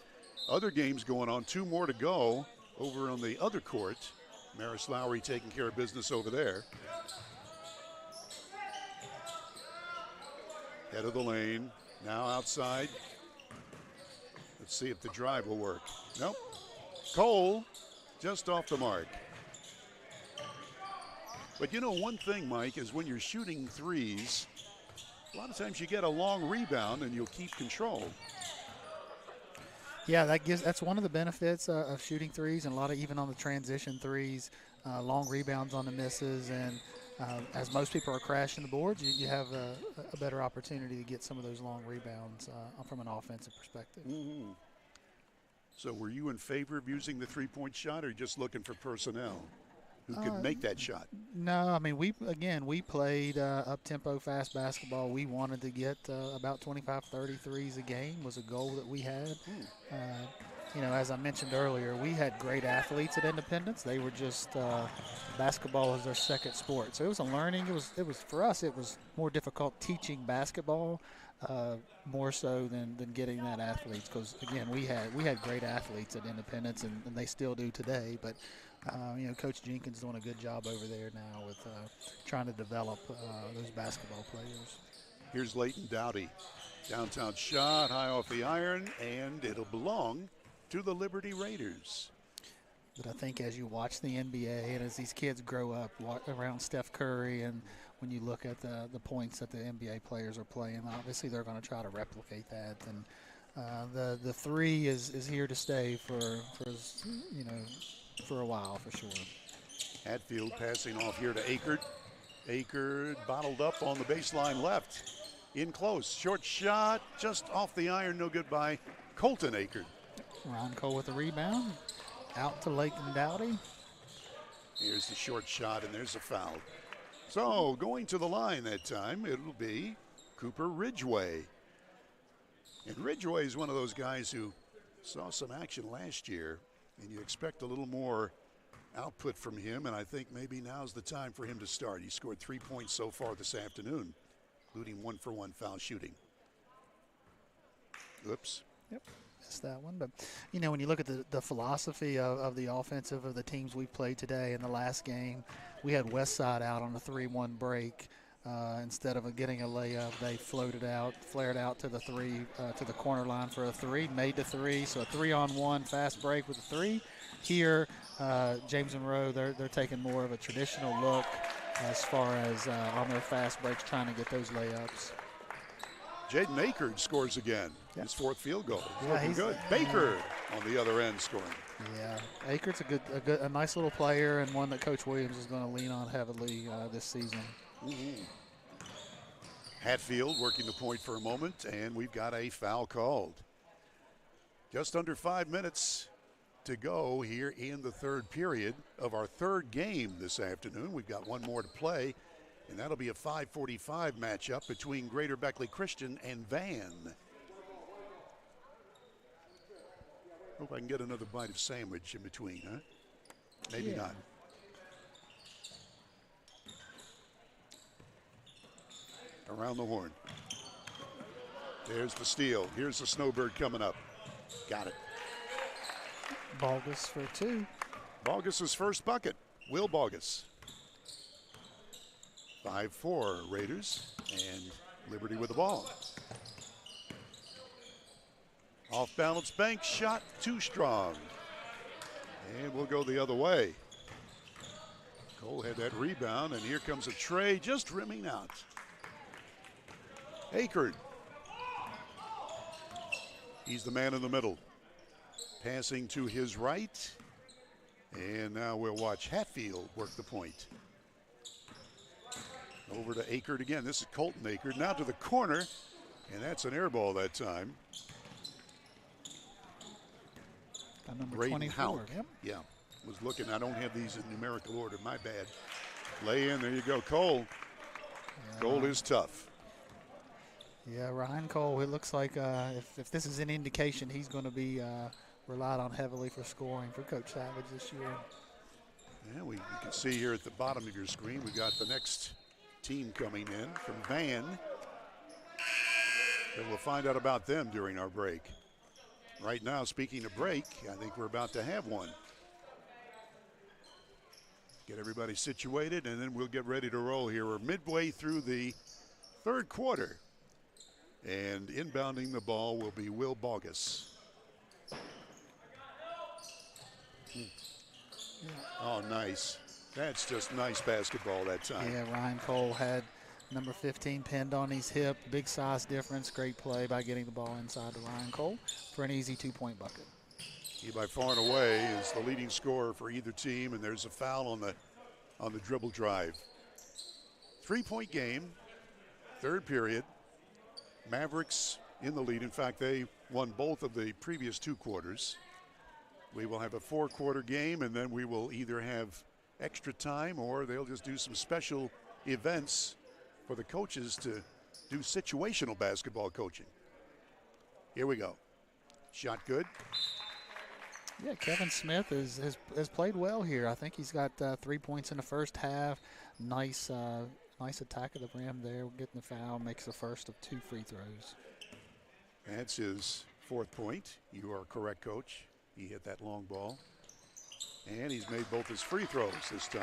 Other games going on, 2 more to go over on the other court. Maris Lowry taking care of business over there. Head of the lane, now outside. Let's see if the drive will work. Nope. Cole just off the mark. But you know, one thing, Mike, is when you're shooting threes, a lot of times you get a long rebound and you'll keep control. Yeah, that's one of the benefits of shooting threes, and a lot of even on the transition threes, long rebounds on the misses, and as most people are crashing the boards, you have a better opportunity to get some of those long rebounds from an offensive perspective. Mm-hmm. So were you in favor of using the three-point shot, or just looking for personnel who could make that shot? No, I mean, we played up-tempo, fast basketball. We wanted to get about 25, 30 threes a game was a goal that we had. You know, as I mentioned earlier, we had great athletes at Independence. They were just basketball was their second sport. So it was a learning. It was for us. It was more difficult teaching basketball, more so than getting that athletes. Because again, we had great athletes at Independence, and they still do today. But you know, Coach Jenkins doing a good job over there now with trying to develop those basketball players. Here's Leighton Dowdy. Downtown shot, high off the iron, and it'll belong to the Liberty Raiders. But I think as you watch the NBA and as these kids grow up around Steph Curry, and when you look at the points that the NBA players are playing, obviously they're going to try to replicate that. And the three is here to stay for you know, for a while for sure. Hatfield passing off here to Akert. Akert bottled up on the baseline left. In close, short shot, just off the iron, no good by Colton Akert. Ron Cole with the rebound, out to Leighton Dowdy. Here's the short shot, and there's a foul. So going to the line that time, it'll be Cooper Ridgway. And Ridgway is one of those guys who saw some action last year, and you expect a little more output from him, and I think maybe now's the time for him to start. He scored 3 points so far this afternoon, including 1-for-1 foul shooting. Oops. Yep, missed that one. But, you know, when you look at the philosophy of the offensive of the teams we've played today, in the last game, we had Westside out on a 3-1 break. Instead of getting a layup, they flared out to the three, to the corner line for a three, made the three. So a 3-on-1 fast break with a three. Here, James Monroe, they're taking more of a traditional look as far as on their fast breaks, trying to get those layups. Jaden Akert scores again. Yep. His 4th field goal. Yeah, looking good. Baker on the other end scoring. Yeah, Akert's a nice little player, and one that Coach Williams is going to lean on heavily this season. Mm-hmm. Hatfield working the point for a moment, and we've got a foul called. Just under 5 minutes to go here in the third period of our third game this afternoon. We've got one more to play, and that'll be a 5:45 matchup between Greater Beckley Christian and Van. Hope I can get another bite of sandwich in between, huh? Maybe not. Around the horn. There's the steal. Here's the snowbird coming up. Got it. Bogus for 2. Bogus' first bucket. Will Bogus. 5-4 Raiders, and Liberty with the ball. Off balance bank shot too strong. And we'll go the other way. Cole had that rebound, and here comes a tray just rimming out. Akert. He's the man in the middle. Passing to his right. And now we'll watch Hatfield work the point. Over to Akert again. This is Colton Akert. Now to the corner. And that's an air ball that time. Number 24. Yep. Yeah. Was looking. I don't have these in numerical order. My bad. Lay in. There you go. Cole. Yeah. Cole is tough. Yeah, Ryan Cole, it looks like if this is an indication, he's going to be relied on heavily for scoring for Coach Savage this year. Yeah, you can see here at the bottom of your screen, we got the next team coming in from Van. And we'll find out about them during our break. Right now, speaking of break, I think we're about to have one. Get everybody situated, and then we'll get ready to roll here. We're midway through the third quarter. And inbounding the ball will be Will Bogus. Oh, nice. That's just nice basketball that time. Yeah, Ryan Cole had number 15 pinned on his hip. Big size difference. Great play by getting the ball inside to Ryan Cole for an easy 2-point bucket. He by far and away is the leading scorer for either team, and there's a foul on the dribble drive. 3-point game, third period. Mavericks in the lead. In fact, they won both of the previous 2 quarters. We will have a 4-quarter game, and then we will either have extra time or they'll just do some special events for the coaches to do situational basketball coaching. Here we go. Shot good. Yeah, Kevin Smith has played well here. I think he's got 3 points in the first half. Nice attack of the rim there. Getting the foul, makes the first of 2 free throws. That's his 4th point. You are correct, Coach. He hit that long ball. And he's made both his free throws this time.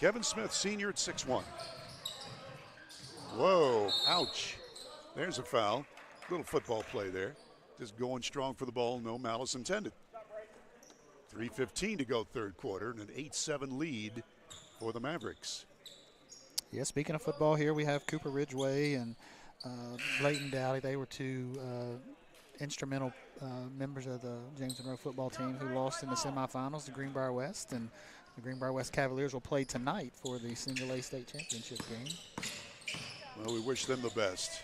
Kevin Smith, senior at 6'1". Whoa, ouch. There's a foul. Little football play there. Just going strong for the ball, no malice intended. 3:15 to go third quarter, and an 8-7 lead for the Mavericks. Yeah, speaking of football here, we have Cooper Ridgway and Leighton Dowdy. They were 2 instrumental members of the James Monroe football team who lost in the semifinals to Greenbrier West, and the Greenbrier West Cavaliers will play tonight for the single A state championship game. Well, we wish them the best.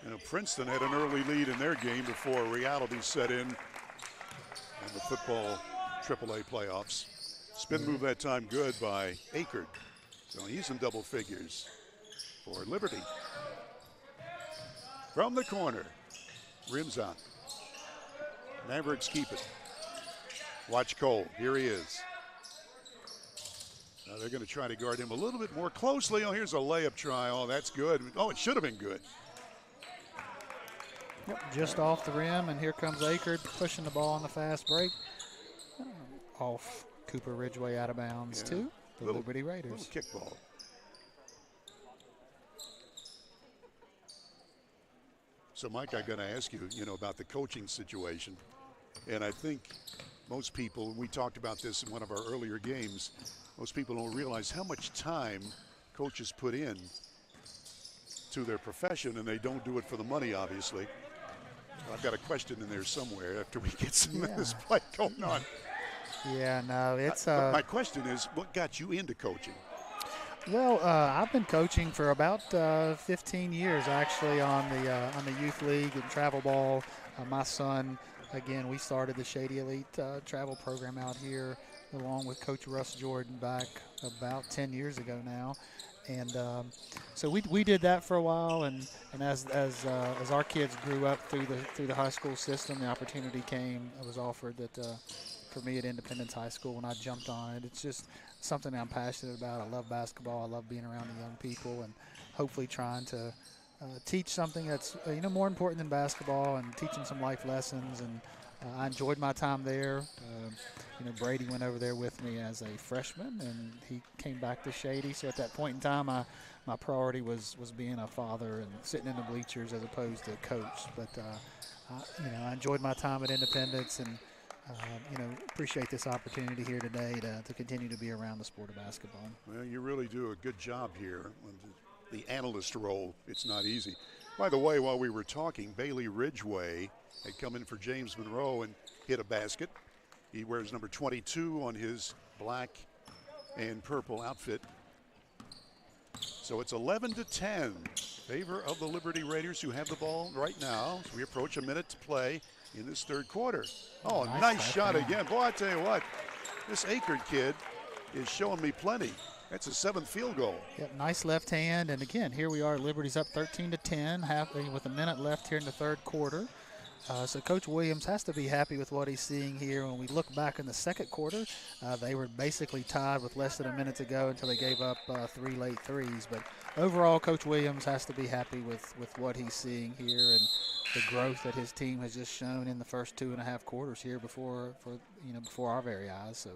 You know, Princeton had an early lead in their game before reality set in the football AAA playoffs. Spin move that time good by Akert. So he's in double figures for Liberty. From the corner, rims on. Mavericks keep it. Watch Cole. Here he is. Now they're going to try to guard him a little bit more closely. Oh, here's a layup try. Oh, that's good. Oh, it should have been good. Yep, just off the rim, and here comes Akert pushing the ball on the fast break. Off Cooper Ridgway, out of bounds to the Liberty Raiders. Little kickball. So, Mike, I got to ask you, about the coaching situation. And I think most people, we talked about this in one of our earlier games, most people don't realize how much time coaches put in to their profession, and they don't do it for the money, obviously. I've got a question in there somewhere after we get some of this play going on. Yeah, no, it's. My question is, what got you into coaching? Well, I've been coaching for about 15 years, actually, on the youth league and travel ball. My son, again, we started the Shady Elite travel program out here, along with Coach Russ Jordan back about 10 years ago now. And so we did that for a while, and as our kids grew up through the high school system, the opportunity came. I was offered that for me at Independence High School, and I jumped on it. It's just something I'm passionate about. I love basketball. I love being around the young people, and hopefully trying to teach something that's more important than basketball, and teaching some life lessons. And I enjoyed my time there. Brady went over there with me as a freshman, and he came back to Shady. So at that point in time, my priority was being a father and sitting in the bleachers as opposed to coach. But I enjoyed my time at Independence, and appreciate this opportunity here today to continue to be around the sport of basketball. Well, you really do a good job here. The analyst role, it's not easy. By the way, while we were talking, Bailey Ridgway had come in for James Monroe and hit a basket. He wears number 22 on his black and purple outfit. So it's 11-10, favor of the Liberty Raiders, who have the ball right now. So we approach a minute to play in this third quarter. Oh, nice shot again. Boy, I tell you what, this Akert kid is showing me plenty. That's a 7th field goal. Yep, nice left hand. And again, here we are. Liberty's up 13-10, with a minute left here in the third quarter. So Coach Williams has to be happy with what he's seeing here. When we look back in the second quarter, they were basically tied with less than a minute to go until they gave up 3 late threes. But overall, Coach Williams has to be happy with what he's seeing here and the growth that his team has just shown in the first 2.5 quarters here before our very eyes. So,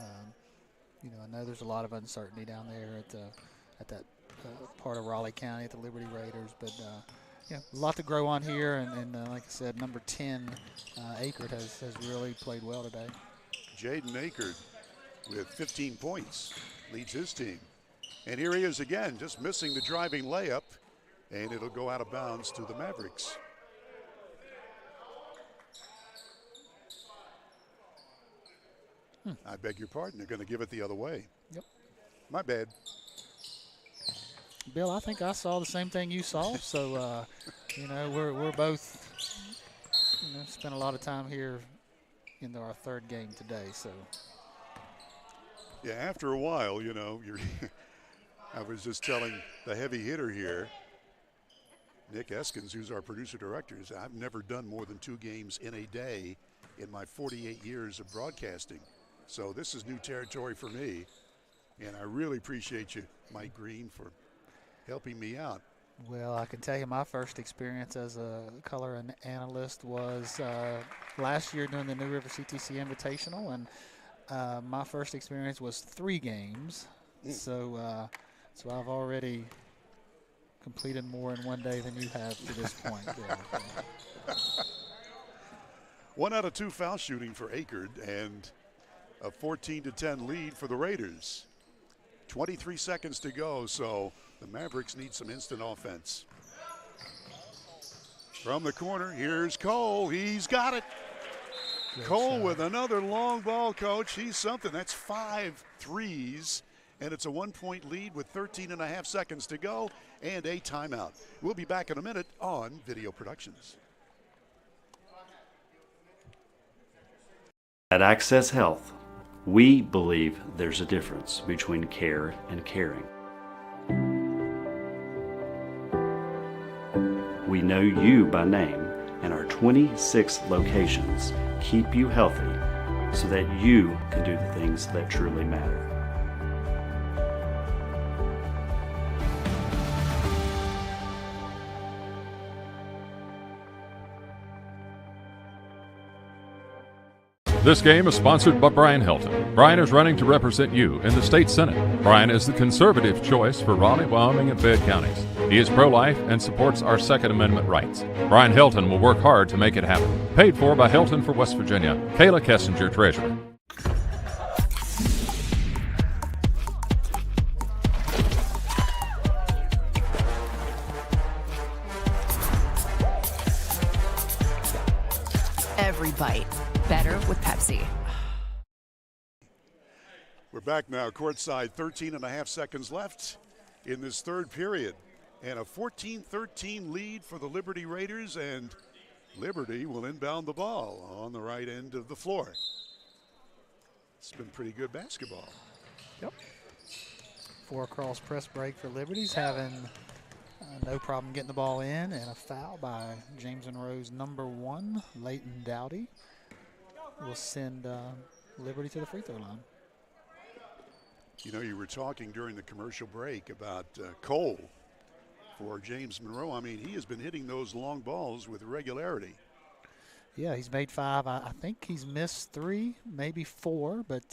I know there's a lot of uncertainty down there at that part of Raleigh County at the Liberty Raiders, but a lot to grow on here, and like I said, number 10, Akert has really played well today. Jaden Akert with 15 points leads his team. And here he is again, just missing the driving layup, and it'll go out of bounds to the Mavericks. I beg your pardon, they're going to give it the other way. Yep. My bad. Bill, I think I saw the same thing you saw, so we're both spent a lot of time here in our third game today. So yeah, after a while, I was just telling the heavy hitter here, Nick Eskins, who's our producer director, I've never done more than 2 games in a day in my 48 years of broadcasting. So this is new territory for me, and I really appreciate you, Mike Green, for helping me out. Well, I can tell you my first experience as a color analyst was last year during the New River CTC Invitational, and my first experience was 3 games. So I've already completed more in one day than you have to this point. Yeah. 1 out of 2 foul shooting for Akert, and a 14-10 lead for the Raiders. 23 seconds to go, so the Mavericks need some instant offense. From the corner, here's Cole. He's got it. Cole with another long ball, Coach. He's something. That's 5 threes, and it's a 1-point lead with 13.5 seconds to go and a timeout. We'll be back in a minute on Video Productions. At Access Health, we believe there's a difference between care and caring. We know you by name, and our 26 locations keep you healthy so that you can do the things that truly matter. This game is sponsored by Brian Helton. Brian is running to represent you in the state senate. Brian is the conservative choice for Raleigh, Wyoming, and Fayette counties. He is pro-life and supports our Second Amendment rights. Brian Helton will work hard to make it happen. Paid for by Helton for West Virginia. Kayla Kessinger, Treasurer. Every bite better with Pepsi. We're back now, courtside, 13.5 seconds left in this third period. And a 14-13 lead for the Liberty Raiders, and Liberty will inbound the ball on the right end of the floor. It's been pretty good basketball. Yep. 4 cross press break for Liberty's, having no problem getting the ball in, and a foul by James Monroe's number 1, Leighton Dowdy, will send Liberty to the free throw line. You were talking during the commercial break about Cole for James Monroe. I mean, he has been hitting those long balls with regularity. Yeah, he's made 5. I think he's missed 3, maybe 4, but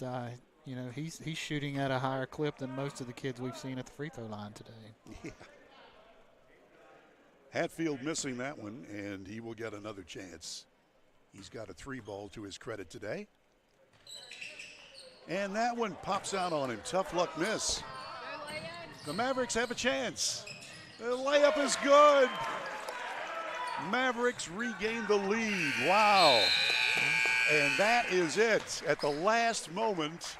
he's shooting at a higher clip than most of the kids we've seen at the free throw line today. Yeah. Hatfield missing that one, and he will get another chance. He's got a 3 ball to his credit today. And that one pops out on him. Tough luck miss. The Mavericks have a chance. The layup is good. Mavericks regain the lead. Wow. And that is it. At the last moment,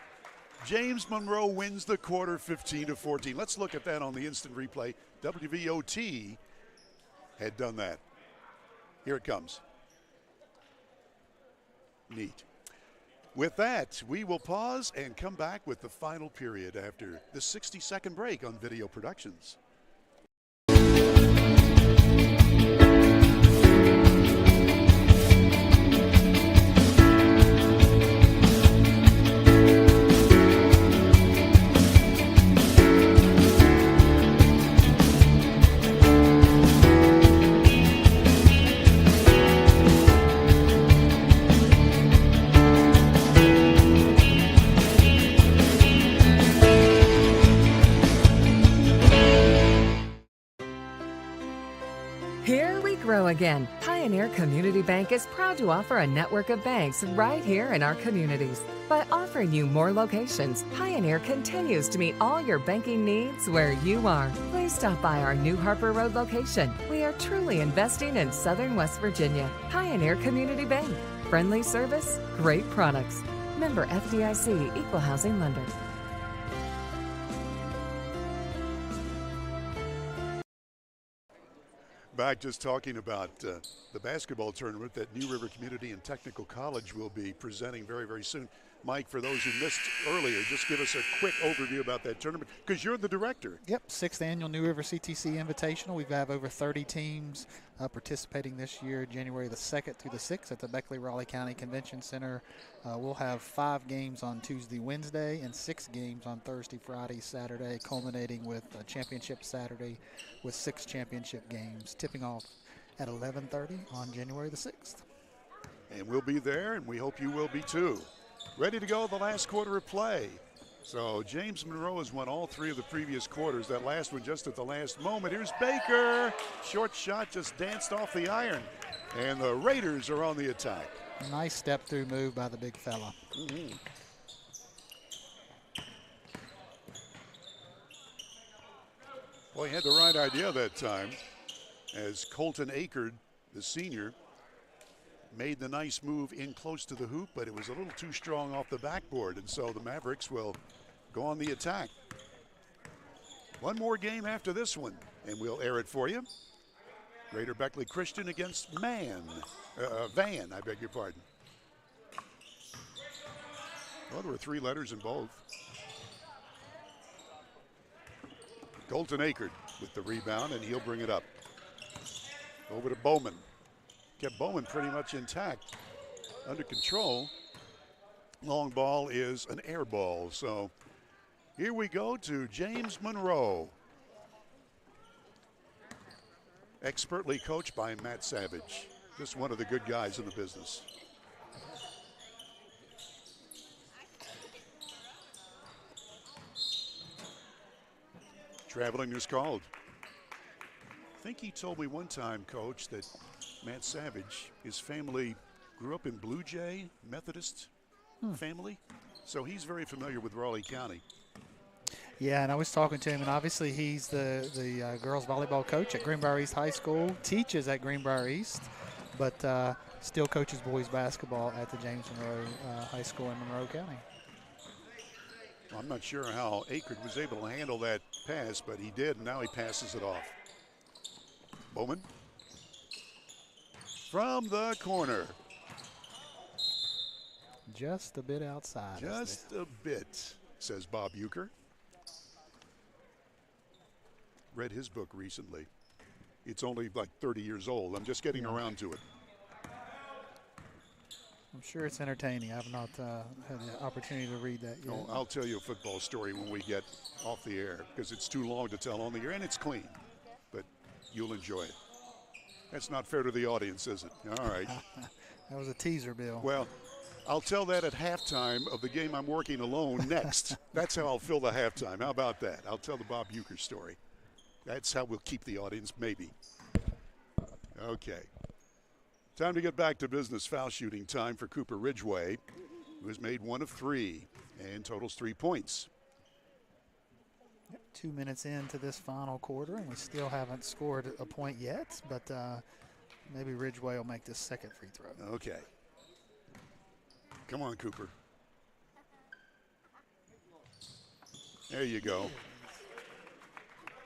James Monroe wins the quarter 15-14. Let's look at that on the instant replay. WVOT had done that. Here it comes. Neat. With that, we will pause and come back with the final period after the 60-second break on Video Productions. again. Pioneer Community Bank is proud to offer a network of banks right here in our communities. By offering you more locations, Pioneer continues to meet all your banking needs where you are. Please stop by our new Harper Road location. We are truly investing in Southern West Virginia. Pioneer Community Bank. Friendly service, great products. Member FDIC, Equal Housing Lender. Back just talking about the basketball tournament that New River Community and Technical College will be presenting very, very soon. Mike, for those who missed earlier, just give us a quick overview about that tournament because you're the director. Yep, 6th Annual New River CTC Invitational. We have over 30 teams participating this year, January the 2nd through the 6th at the Beckley-Raleigh County Convention Center. We'll have 5 games on Tuesday, Wednesday, and 6 games on Thursday, Friday, Saturday, culminating with a championship Saturday with 6 championship games, tipping off at 11:30 on January the 6th. And we'll be there, and we hope you will be too. Ready to go the last quarter of play. So James Monroe has won all 3 of the previous quarters. That last one just at the last moment. Here's Baker. Short shot just danced off the iron. And the Raiders are on the attack. Nice step-through move by the big fella. Mm-hmm. Well, he had the right idea that time as Colton Akerd, the senior, made the nice move in close to the hoop, but it was a little too strong off the backboard, and so the Mavericks will go on the attack. One more game after this one, and we'll air it for you. Raider Beckley Christian against Van, I beg your pardon. Well, there were 3 letters in both. Colton Akerd with the rebound, and he'll bring it up. Over to Bowman. Kept Bowman pretty much intact, under control. Long ball is an air ball. So here we go to James Monroe. Expertly coached by Matt Savage. Just one of the good guys in the business. Traveling is called. I think he told me one time, Coach, that Matt Savage, his family grew up in Blue Jay Methodist family, so he's very familiar with Raleigh County. Yeah, and I was talking to him, and obviously he's the girls volleyball coach at Greenbrier East High School, teaches at Greenbrier East, but still coaches boys basketball at the James Monroe High School in Monroe County. Well, I'm not sure how Akerd was able to handle that pass, but he did, and now he passes it off. Bowman. From the corner. Just a bit outside. Just a bit, says Bob Euchre. Read his book recently. It's only like 30 years old. I'm just getting around to it. I'm sure it's entertaining. I've not had the opportunity to read that yet. Oh, I'll tell you a football story when we get off the air because it's too long to tell on the air, and it's clean, but you'll enjoy it. That's not fair to the audience, is it? All right. That was a teaser, Bill. Well, I'll tell that at halftime of the game I'm working alone next. That's how I'll fill the halftime. How about that? I'll tell the Bob Euchre story. That's how we'll keep the audience, maybe. Okay. Time to get back to business. Foul shooting time for Cooper Ridgway, who has made 1 of 3 and totals 3 points. 2 minutes into this final quarter, and we still haven't scored a point yet, but maybe Ridgway will make this second free throw. Okay. Come on, Cooper. There you go.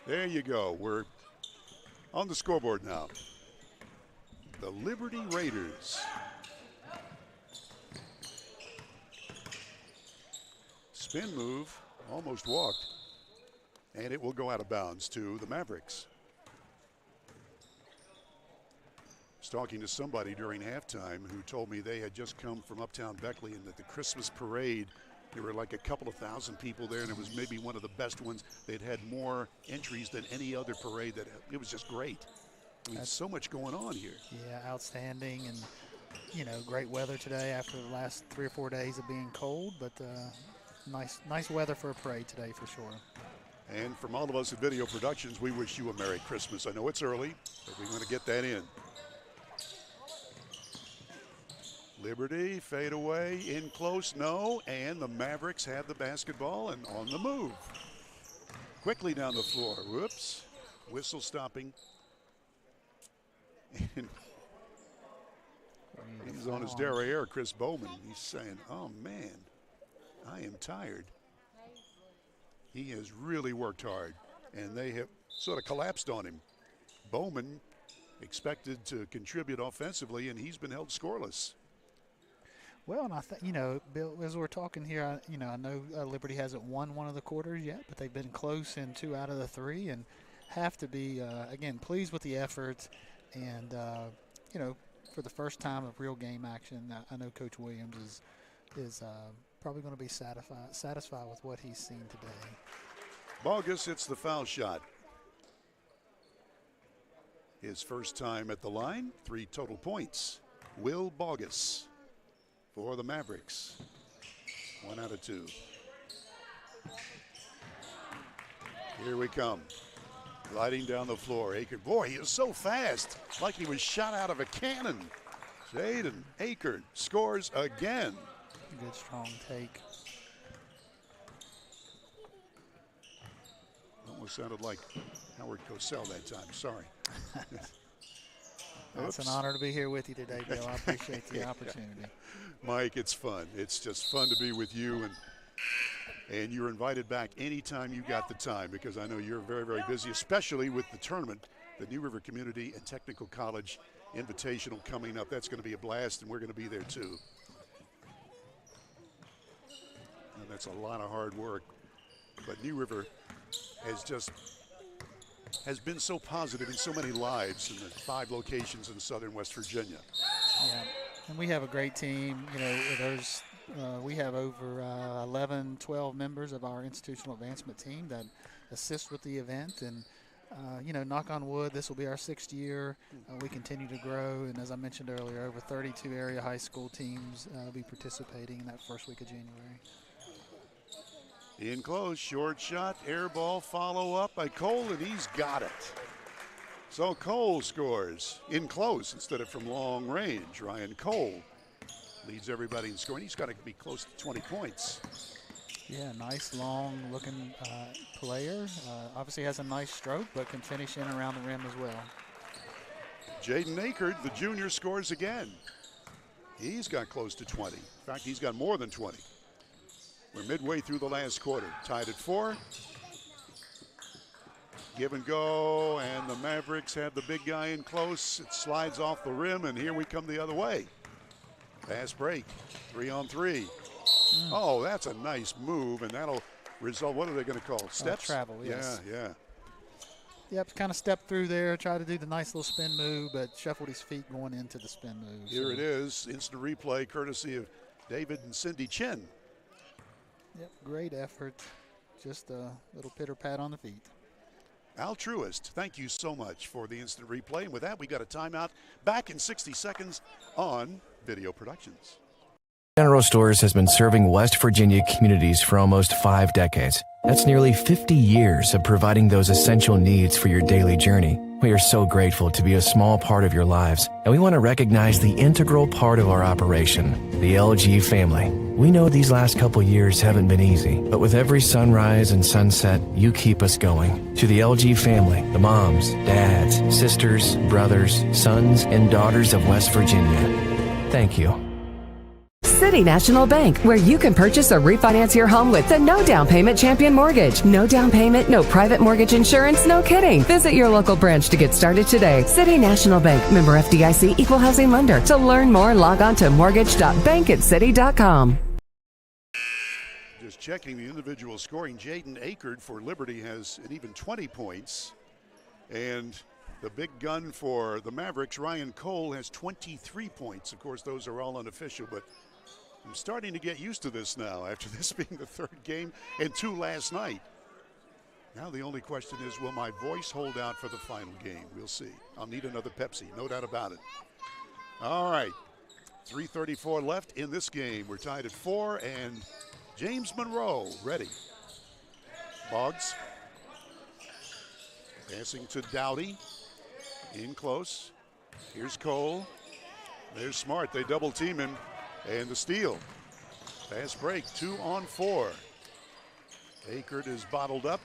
There you go. We're on the scoreboard now. The Liberty Raiders. Spin move, almost walked. And it will go out of bounds to the Mavericks. I was talking to somebody during halftime who told me they had just come from uptown Beckley and at the Christmas parade, there were like a couple of thousand people there, and it was maybe one of the best ones. They'd had more entries than any other parade. It was just great. I mean, so much going on here. Yeah, outstanding, and, you know, great weather today after the last 3 or 4 days of being cold, but nice weather for a parade today for sure. And from all of us at Video Productions, we wish you a Merry Christmas. I know it's early, but we want to get that in. Liberty, fade away, in close, no, and the Mavericks have the basketball and on the move. Quickly down the floor, whoops, whistle stopping. And he's on his derriere, Chris Bowman. He's saying, oh man, I am tired. He has really worked hard, and they have sort of collapsed on him. Bowman expected to contribute offensively, and he's been held scoreless. Well, and I think, you know, Bill, as we're talking here, I know Liberty hasn't won one of the quarters yet, but they've been close in 2 out of the 3 and have to be, again, pleased with the effort. And, you know, for the first time of real game action, I know Coach Williams is probably going to be satisfied with what he's seen today. Bogus hits the foul shot. His first time at the line, 3 total points. Will Bogus for the Mavericks. 1 out of 2. Here we come. Gliding down the floor. Akert, boy, he is so fast, like he was shot out of a cannon. C.Adam Akert scores again. Good strong take. Almost sounded like Howard Cosell that time. Sorry. It's an honor to be here with you today, Bill. I appreciate the opportunity. Mike, it's fun. It's just fun to be with you, and you're invited back anytime you got the time, because I know you're very, very busy, especially with the tournament, the New River Community and Technical College Invitational coming up. That's going to be a blast, and we're going to be there too. And that's a lot of hard work, but New River has been so positive in so many lives in the 5 locations in southern West Virginia. Yeah, and we have a great team. You know, we have over 11, 12 members of our institutional advancement team that assist with the event. And, you know, knock on wood, this will be our 6th year. We continue to grow. And as I mentioned earlier, over 32 area high school teams will be participating in that first week of January. In close, short shot, air ball, follow up by Cole, and he's got it. So Cole scores in close instead of from long range. Ryan Cole leads everybody in scoring. He's got to be close to 20 points. Yeah, nice long-looking player. Obviously has a nice stroke, but can finish in around the rim as well. Jaden Akert, the junior, scores again. He's got close to 20. In fact, he's got more than 20. We're midway through the last quarter. Tied at 4. Give and go, and the Mavericks have the big guy in close. It slides off the rim, and here we come the other way. Fast break, 3-on-3. Oh, that's a nice move, and that'll result, what are they going to call, steps? Travel, yes. Yeah. Yep, kind of stepped through there, tried to do the nice little spin move, but shuffled his feet going into the spin move. Here it is, instant replay courtesy of David and Cindy Chin. Yep, great effort. Just a little pitter-pat on the feet. Altruist, thank you so much for the instant replay. And with that, we got a timeout. Back in 60 seconds on Video Productions. General Stores has been serving West Virginia communities for almost 5 decades. That's nearly 50 years of providing those essential needs for your daily journey. We are so grateful to be a small part of your lives, and we want to recognize the integral part of our operation, the LG family. We know these last couple years haven't been easy, but with every sunrise and sunset, you keep us going. To the LG family, the moms, dads, sisters, brothers, sons, and daughters of West Virginia, thank you. City National Bank, where you can purchase or refinance your home with the no down payment champion mortgage. No down payment, no private mortgage insurance, no kidding. Visit your local branch to get started today. City National Bank, member FDIC, equal housing lender. To learn more, log on to mortgage.bankatcity.com. Just checking the individual scoring. Jaden Akert for Liberty has an even 20 points. And the big gun for the Mavericks, Ryan Cole, has 23 points. Of course, those are all unofficial, but I'm starting to get used to this now after this being the 3rd game and 2 last night. Now the only question is, will my voice hold out for the final game? We'll see. I'll need another Pepsi, no doubt about it. All right, 3:34 left in this game. We're tied at 4, and James Monroe ready. Boggs passing to Dowdy. In close. Here's Cole. There's Smart. They double team him. And the steal. Fast break, 2 on 4. Akert is bottled up.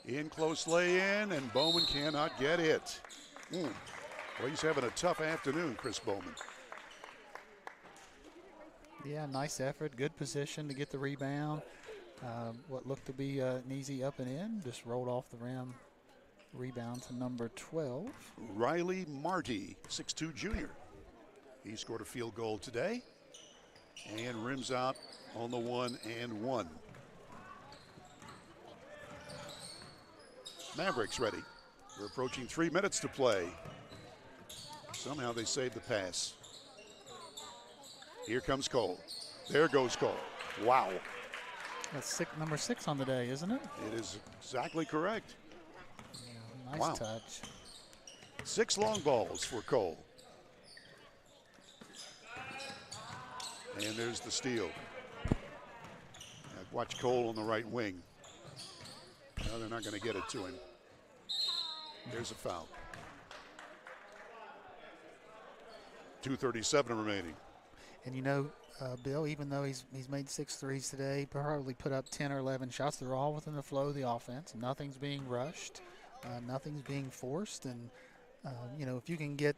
In close lay-in, and Bowman cannot get it. Well, he's having a tough afternoon, Chris Bowman. Yeah, nice effort, good position to get the rebound. What looked to be an easy up and in, just rolled off the rim. Rebound to number 12. Riley Marty, 6'2" junior. He scored a field goal today and rims out on the 1-and-1. Mavericks ready. We're approaching 3 minutes to play. Somehow they saved the pass. Here comes Cole. There goes Cole. Wow. That's number 6 on the day, isn't it? It is exactly correct. Yeah, nice touch. 6 long balls for Cole. And there's the steal. Now watch Cole on the right wing. No, they're not going to get it to him. There's a foul. 2:37 remaining. And you know, Bill, even though he's made 6 threes today, he probably put up 10 or 11 shots. They're all within the flow of the offense. Nothing's being rushed. Nothing's being forced. And, you know, if you can get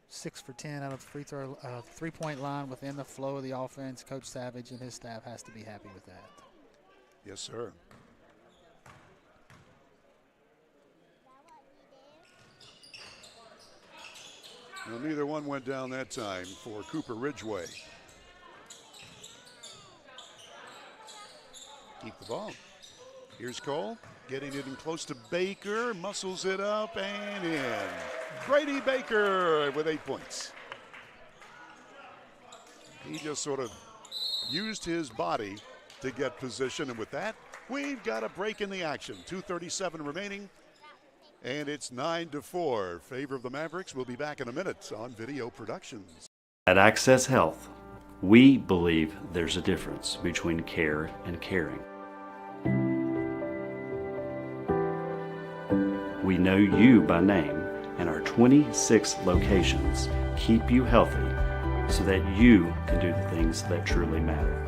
6 for 10 out of the free throw, three-point line within the flow of the offense, Coach Savage and his staff has to be happy with that. Yes, sir. Well, neither one went down that time for Cooper Ridgeway. Keep the ball. Here's Cole, getting it in close to Baker, muscles it up and in. Grady Baker with 8 points. He just sort of used his body to get position, and with that, we've got a break in the action. 2:37 remaining. And it's 9-4. Favor of the Mavericks. We'll be back in a minute on Video Productions. At Access Health, we believe there's a difference between care and caring. We know you by name, and our 26 locations keep you healthy so that you can do the things that truly matter.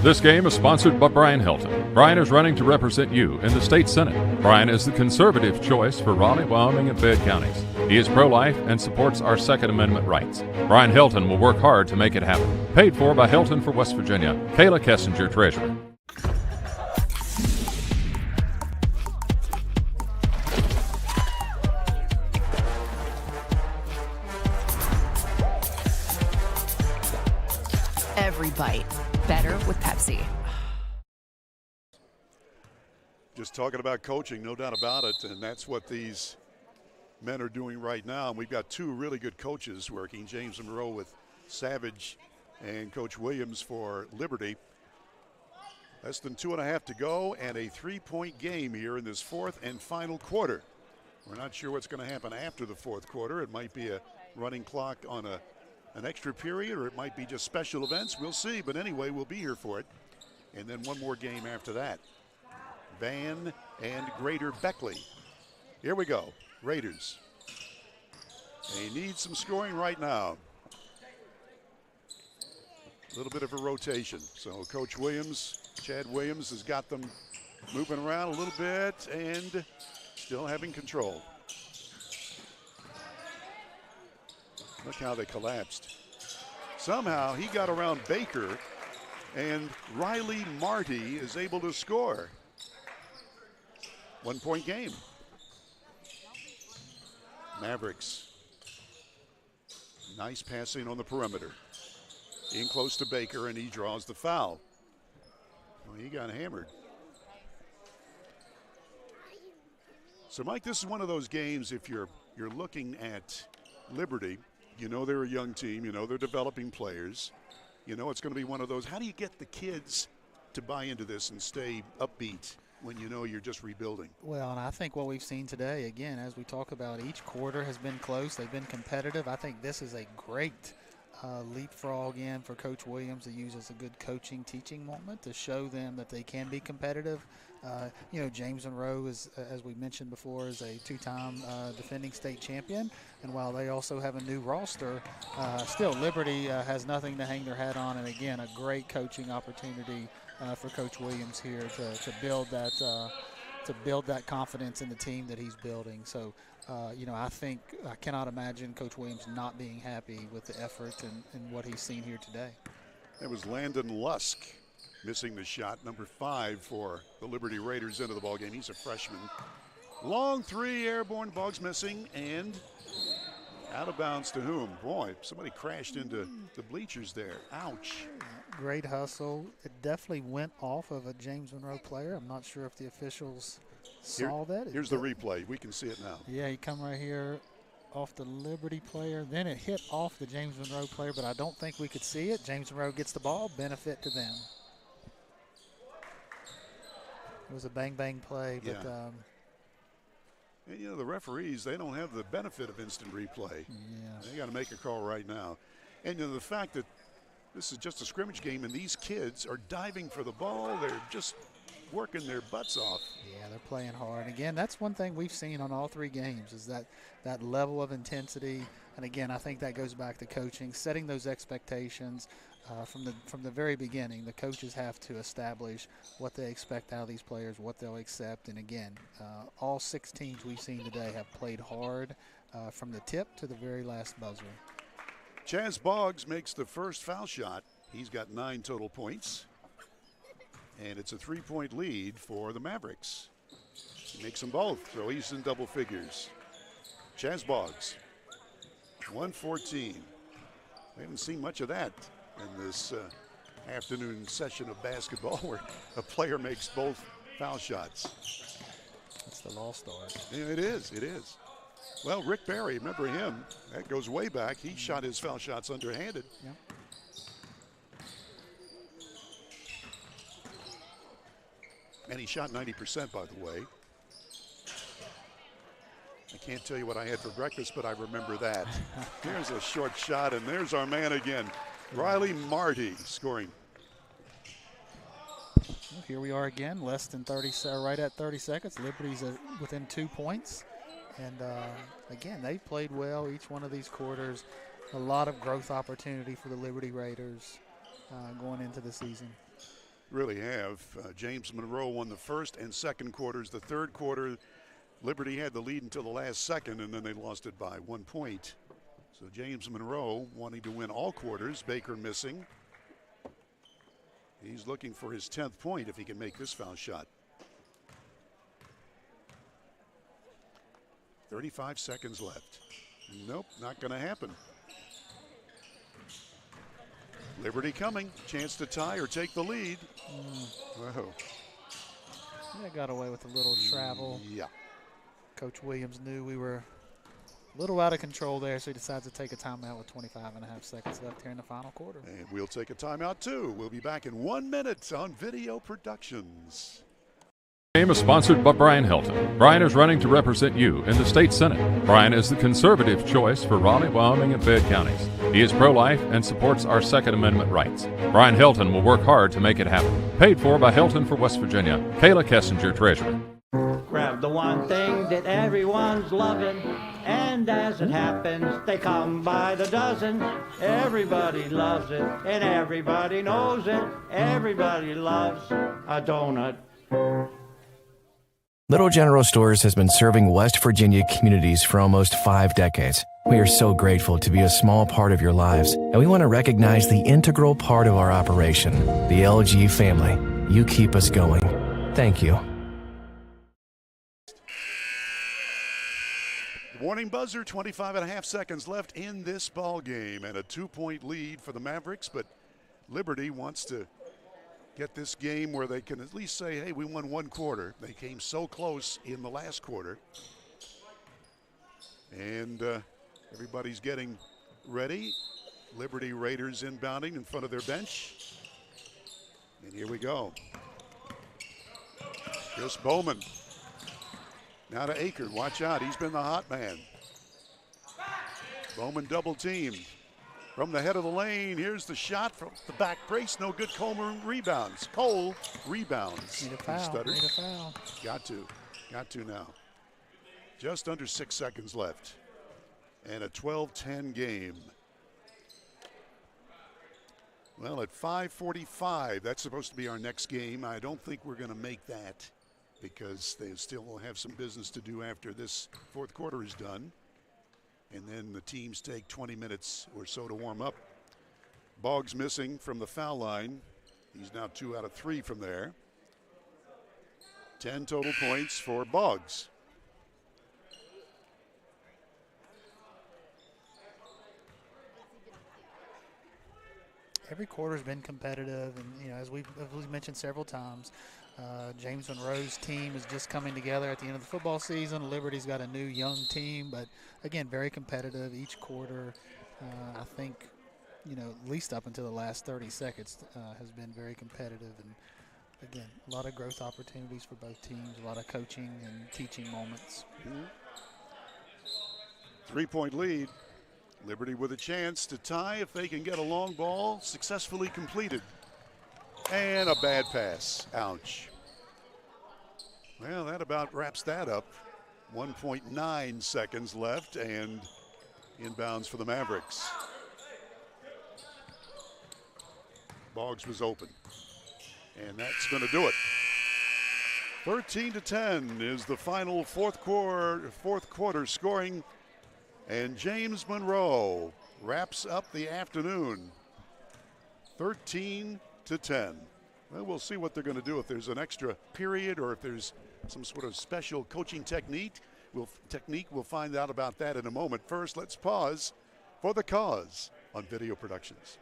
This game is sponsored by Brian Helton. Brian is running to represent you in the state senate. Brian is the conservative choice for Raleigh, Wyoming, and Fayette counties. He is pro-life and supports our Second Amendment rights. Brian Helton will work hard to make it happen. Paid for by Helton for West Virginia. Kayla Kessinger, Treasurer. Every bite better with Pepsi. Just talking about coaching, no doubt about it, and that's what these men are doing right now. And we've got 2 really good coaches working, James Monroe with Savage and Coach Williams for Liberty. Less than 2.5 to go, and a 3-point game here in this 4th and final quarter. We're not sure what's going to happen after the 4th quarter. It might be a running clock on an extra period, or it might be just special events. We'll see, but anyway, we'll be here for it. And then one more game after that. Van and Greater Beckley. Here we go, Raiders. They need some scoring right now. A little bit of a rotation. So Coach Williams, Chad Williams, has got them moving around a little bit and still having control. Look how they collapsed. Somehow he got around Baker, and Riley Marty is able to score. 1-point game. Mavericks. Nice passing on the perimeter. In close to Baker, and he draws the foul. Well, he got hammered. So, Mike, this is one of those games, if you're looking at Liberty, you know they're a young team, you know they're developing players. You know it's going to be one of those, how do you get the kids to buy into this and stay upbeat when you know you're just rebuilding? Well, and I think what we've seen today, again, as we talk about, each quarter has been close. They've been competitive. I think this is a great leapfrog in for Coach Williams to use as a good coaching, teaching moment to show them that they can be competitive. James Monroe, is, as we mentioned before, is a two-time defending state champion. And while they also have a new roster, still Liberty has nothing to hang their hat on. And, again, a great coaching opportunity for Coach Williams here to build that confidence in the team that he's building. So, I cannot imagine Coach Williams not being happy with the effort and what he's seen here today. That was Landon Lusk missing the shot, number 5 for the Liberty Raiders into the ballgame. He's a freshman. Long three, airborne, Boggs missing, and out of bounds to whom? Boy, somebody crashed into the bleachers there. Ouch. Great hustle. It definitely went off of a James Monroe player. I'm not sure if the officials saw that. Here's the replay. We can see it now. Yeah, he come right here off the Liberty player. Then it hit off the James Monroe player, but I don't think we could see it. James Monroe gets the ball. Benefit to them. It was a bang-bang play, but and the referees, they don't have the benefit of instant replay. Yeah. They got to make a call right now. And the fact that this is just a scrimmage game and these kids are diving for the ball, they're just working their butts off. Yeah, they're playing hard. And again, that's one thing we've seen on all 3 games is that level of intensity. And again, I think that goes back to coaching, setting those expectations. From the very beginning, the coaches have to establish what they expect out of these players, what they'll accept. And again, all 6 teams we've seen today have played hard from the tip to the very last buzzer. Chaz Boggs makes the first foul shot. He's got 9 total points. And it's a 3-point lead for the Mavericks. He makes them both, so he's in double figures. Chaz Boggs, 114. We haven't seen much of that in this afternoon session of basketball where a player makes both foul shots. It's the All Stars. Yeah, it is. Well, Rick Barry, remember him? That goes way back. He shot his foul shots underhanded. Yep. And he shot 90%, by the way. I can't tell you what I had for breakfast, but I remember that. Here's a short shot, and there's our man again. Riley Marty scoring. Well, here we are again, less than 30, right at 30 seconds. Liberty's within 2 points. And again, they played well each one of these quarters. A lot of growth opportunity for the Liberty Raiders going into the season. Really have. James Monroe won the first and second quarters. The third quarter, Liberty had the lead until the last second, and then they lost it by 1 point. So James Monroe wanting to win all quarters. Baker missing. He's looking for his 10th point if he can make this foul shot. 35 seconds left. Nope, not going to happen. Liberty coming. Chance to tie or take the lead. Whoa. Yeah, got away with a little travel. Yeah. Coach Williams knew we were a little out of control there, so he decides to take a timeout with 25.5 seconds left here in the final quarter. And we'll take a timeout too. We'll be back in 1 minute on Video Productions. Game is sponsored by Brian Helton. Brian is running to represent you in the state Senate. Brian is the conservative choice for Raleigh, Wyoming, and Fayette counties. He is pro-life and supports our Second Amendment rights. Brian Helton will work hard to make it happen. Paid for by Helton for West Virginia. Kayla Kessinger, Treasurer. Grab the one thing that everyone's loving, and as it happens, they come by the dozen. Everybody loves it, and everybody knows it. Everybody loves a donut. Little General Stores has been serving West Virginia communities for almost 5 decades. We are so grateful to be a small part of your lives, and we want to recognize the integral part of our operation, the LG family. You keep us going. Thank you. Warning buzzer, 25.5 seconds left in this ball game, and a 2-point lead for the Mavericks, but Liberty wants to get this game where they can at least say, hey, we won 1 quarter. They came so close in the last quarter. And everybody's getting ready. Liberty Raiders inbounding in front of their bench. And here we go. Chris Bowman. Now to Aker. Watch out. He's been the hot man. Bowman double teamed. from the head of the lane. Here's the shot from the back brace. No good. Cole rebounds. Cole rebounds. Need a foul. Need a foul. Got to now. Just under 6 seconds left. And a 12-10 game. Well, at 5:45, that's supposed to be our next game. I don't think we're going to make that because they still will have some business to do after this fourth quarter is done. And then the teams take 20 minutes or so to warm up. Boggs missing from the foul line. He's now 2 out of 3 from there. 10 total points for Boggs. Every quarter's been competitive, and as we've mentioned several times, James Monroe's team is just coming together at the end of the football season. Liberty's got a new young team, but again, very competitive each quarter. I think, at least up until the last 30 seconds, has been very competitive, and again, a lot of growth opportunities for both teams, a lot of coaching and teaching moments. 3-point lead. Liberty with a chance to tie if they can get a long ball successfully completed. And a bad pass. Ouch. Well, that about wraps that up. 1.9 seconds left and inbounds for the Mavericks. Boggs was open. And that's going to do it. 13-10 is the final fourth quarter scoring. And James Monroe wraps up the afternoon 13-10. Well, we'll see what they're going to do if there's an extra period or if there's some sort of special coaching technique. We'll find out about that in a moment. First, let's pause for The Cause on Video Productions.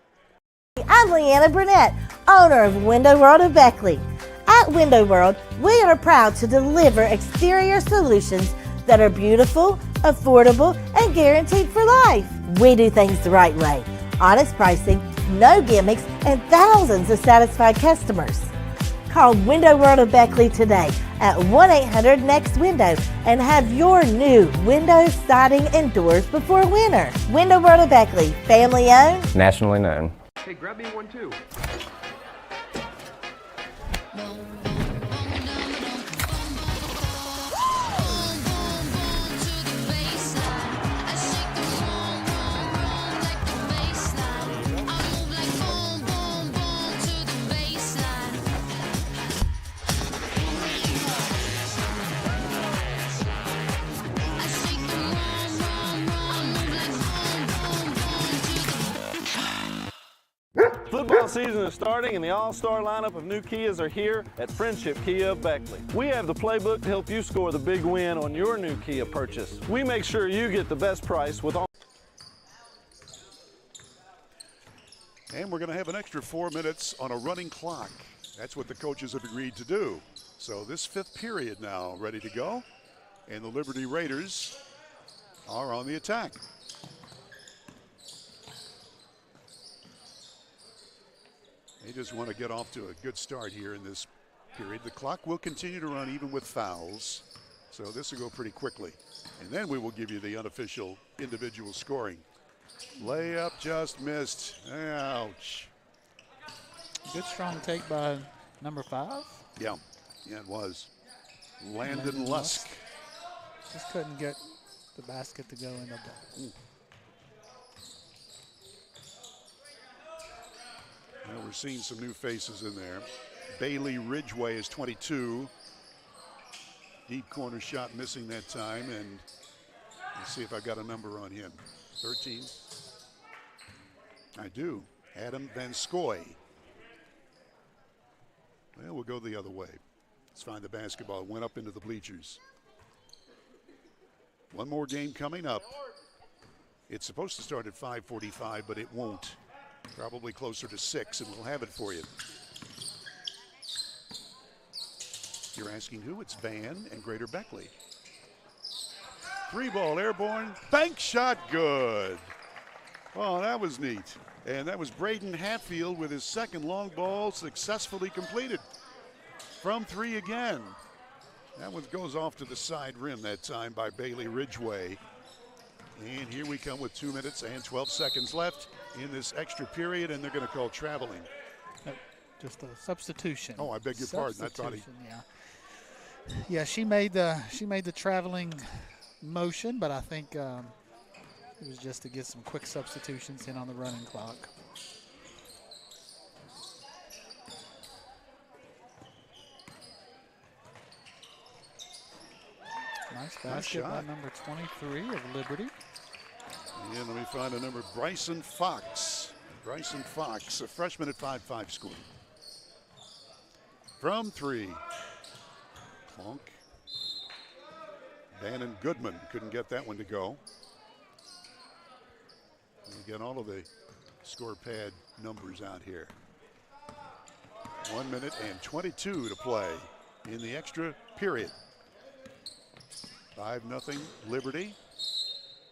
I'm Leanna Burnett, owner of Window World of Beckley. At Window World, we are proud to deliver exterior solutions that are beautiful, affordable, and guaranteed for life. We do things the right way. Honest pricing, no gimmicks, and thousands of satisfied customers. Call Window World of Beckley today at 1-800-NEXT-WINDOW and have your new windows, siding, and doors before winter. Window World of Beckley, family owned, nationally known. Hey, grab me one too. Football season is starting and the all-star lineup of new Kias are here at Friendship Kia of Beckley. We have the playbook to help you score the big win on your new Kia purchase. We make sure you get the best price with all. And we're going to have an extra 4 minutes on a running clock. That's what the coaches have agreed to do. So this fifth period now ready to go. And the Liberty Raiders are on the attack. They just want to get off to a good start here in this period. The clock will continue to run even with fouls. So this will go pretty quickly. And then we will give you the unofficial individual scoring. Layup just missed. Ouch. Good strong take by number 5. Yeah, it was. Landon Lusk. Just couldn't get the basket to go in the ball. Well, we're seeing some new faces in there. Bailey Ridgway is 22. Deep corner shot missing that time. And let's see if I've got a number on him. 13. I do. Adam Van Scoy. Well, we'll go the other way. Let's find the basketball. It went up into the bleachers. One more game coming up. It's supposed to start at 5:45, but it won't. Probably closer to 6, and we'll have it for you. You're asking who? It's Van and Greater Beckley. 3-ball airborne. Bank shot good. Oh, that was neat. And that was Braden Hatfield with his second long ball successfully completed. From 3 again. That one goes off to the side rim that time by Bailey Ridgway. And here we come with 2 minutes and 12 seconds left. in this extra period, and they're going to call traveling. Just a substitution. Oh, I beg your pardon. I thought he. Yeah, she made the traveling motion, but I think it was just to get some quick substitutions in on the running clock. Nice basket by number 23 of Liberty. And let me find a number, Bryson Fox. Bryson Fox, a freshman at 5'5" score. From 3. Clonk. Bannon Goodman couldn't get that one to go. And again, all of the score pad numbers out here. 1 minute and 22 to play in the extra period. 5-0 Liberty.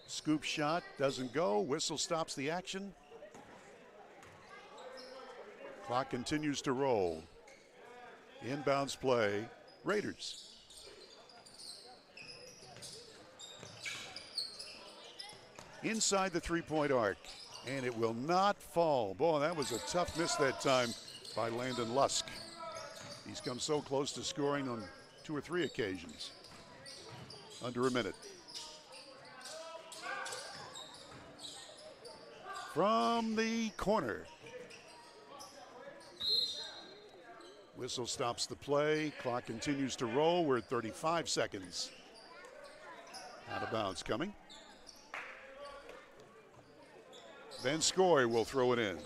Scoop shot doesn't go. Whistle stops the action. Clock continues to roll. Inbounds play, Raiders. Inside the three-point arc, and it will not fall. Boy, that was a tough miss that time by Landon Lusk. He's come so close to scoring on 2 or 3 occasions. Under a minute. From the corner. Whistle stops the play. Clock continues to roll. We're at 35 seconds. Out of bounds coming. Van Scoy will throw it in.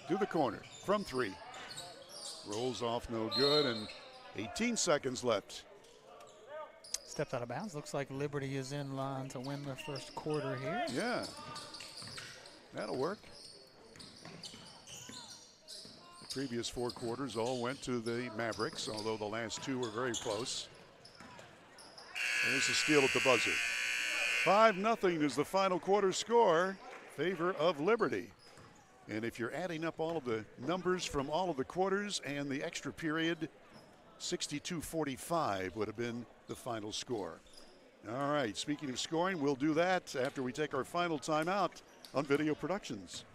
To the corner from 3. Rolls off no good, and 18 seconds left. Stepped out of bounds. Looks like Liberty is in line to win the first quarter here. Yeah, that'll work. The previous 4 quarters all went to the Mavericks, although the last 2 were very close. There's a steal at the buzzer. 5-0 is the final quarter score, favor of Liberty. And if you're adding up all of the numbers from all of the quarters and the extra period, 62-45 would have been the final score. All right, speaking of scoring, we'll do that after we take our final timeout on Video Productions.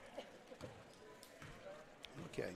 Okay.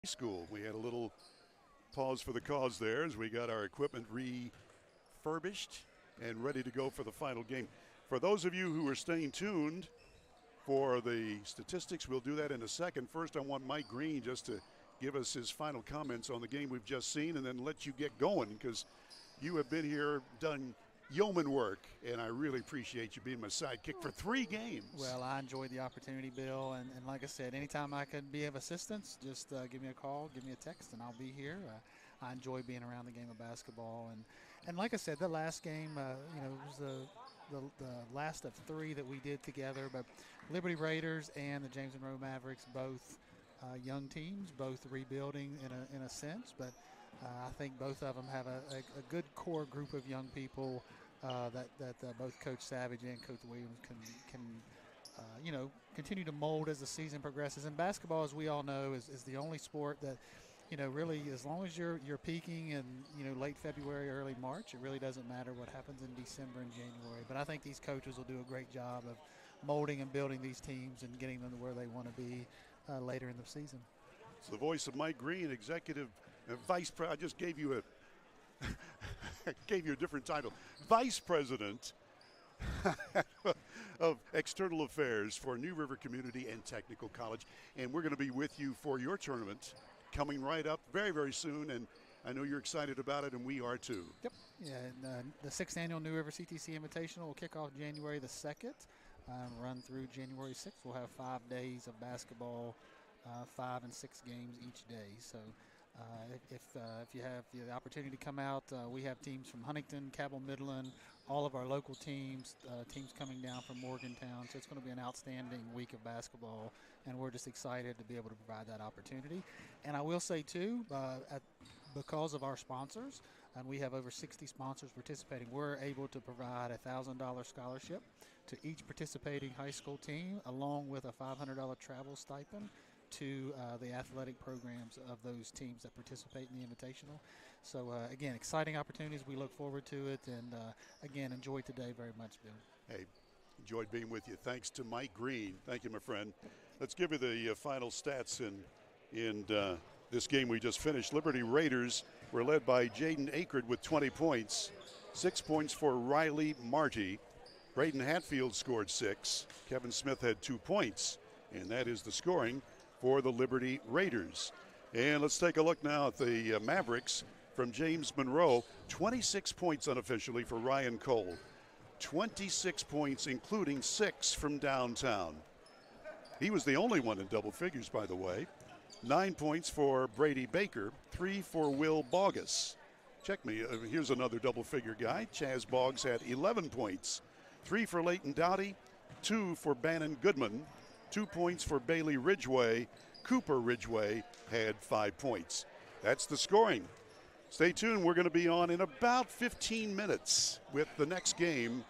School. We had a little pause for the cause there as we got our equipment refurbished and ready to go for the final game. For those of you who are staying tuned for the statistics, we'll do that in a second. First, I want Mike Green just to give us his final comments on the game we've just seen and then let you get going because you have been here, done yeoman work, and I really appreciate you being my sidekick for 3 games. Well, I enjoyed the opportunity, Bill, and like I said, anytime I could be of assistance, just give me a call, give me a text, and I'll be here. I enjoy being around the game of basketball, and like I said, the last game, it was the last of 3 that we did together, but Liberty Raiders and the James Monroe Mavericks, both young teams, both rebuilding in a sense, but I think both of them have a good core group of young people that both Coach Savage and Coach Williams can continue to mold as the season progresses. And basketball, as we all know, is the only sport that, really, as long as you're peaking in, late February, early March, it really doesn't matter what happens in December and January. But I think these coaches will do a great job of molding and building these teams and getting them to where they want to be later in the season. It's the voice of Mike Green, Executive Vice President. I just gave you a different title. Vice President of External Affairs for New River Community and Technical College. And we're going to be with you for your tournament coming right up very, very soon. And I know you're excited about it, and we are too. Yep. Yeah, and the 6th Annual New River CTC Invitational will kick off January the 2nd, run through January 6th. We'll have 5 days of basketball, 5 and 6 games each day. So if you have the opportunity to come out, we have teams from Huntington, Cabell Midland, all of our local teams, teams coming down from Morgantown. So it's going to be an outstanding week of basketball, and we're just excited to be able to provide that opportunity. And I will say, too, because of our sponsors, and we have over 60 sponsors participating, we're able to provide a $1,000 scholarship to each participating high school team, along with a $500 travel stipend to the athletic programs of those teams that participate in the Invitational. So, again, exciting opportunities. We look forward to it, and, again, enjoyed today very much, Bill. Hey, enjoyed being with you. Thanks to Mike Green. Thank you, my friend. Let's give you the final stats in this game we just finished. Liberty Raiders were led by Jaden Akerd with 20 points, 6 points for Riley Marty. Braden Hatfield scored 6. Kevin Smith had 2 points, and that is the scoring for the Liberty Raiders. And let's take a look now at the Mavericks from James Monroe. 26 points unofficially for Ryan Cole. 26 points, including 6 from downtown. He was the only one in double figures, by the way. 9 points for Brady Baker, 3 for Will Bogus. Check me, here's another double figure guy. Chaz Boggs had 11 points. 3 for Leighton Dowdy, 2 for Bannon Goodman, 2 points for Bailey Ridgway. Cooper Ridgway had 5 points. That's the scoring. Stay tuned. We're going to be on in about 15 minutes with the next game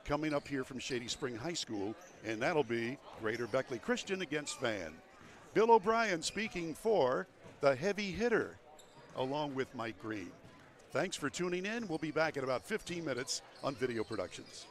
coming up here from Shady Spring High School, and that'll be Greater Beckley Christian against Van. Bill O'Brien speaking for the heavy hitter, along with Mike Green. Thanks for tuning in. We'll be back in about 15 minutes on Video Productions.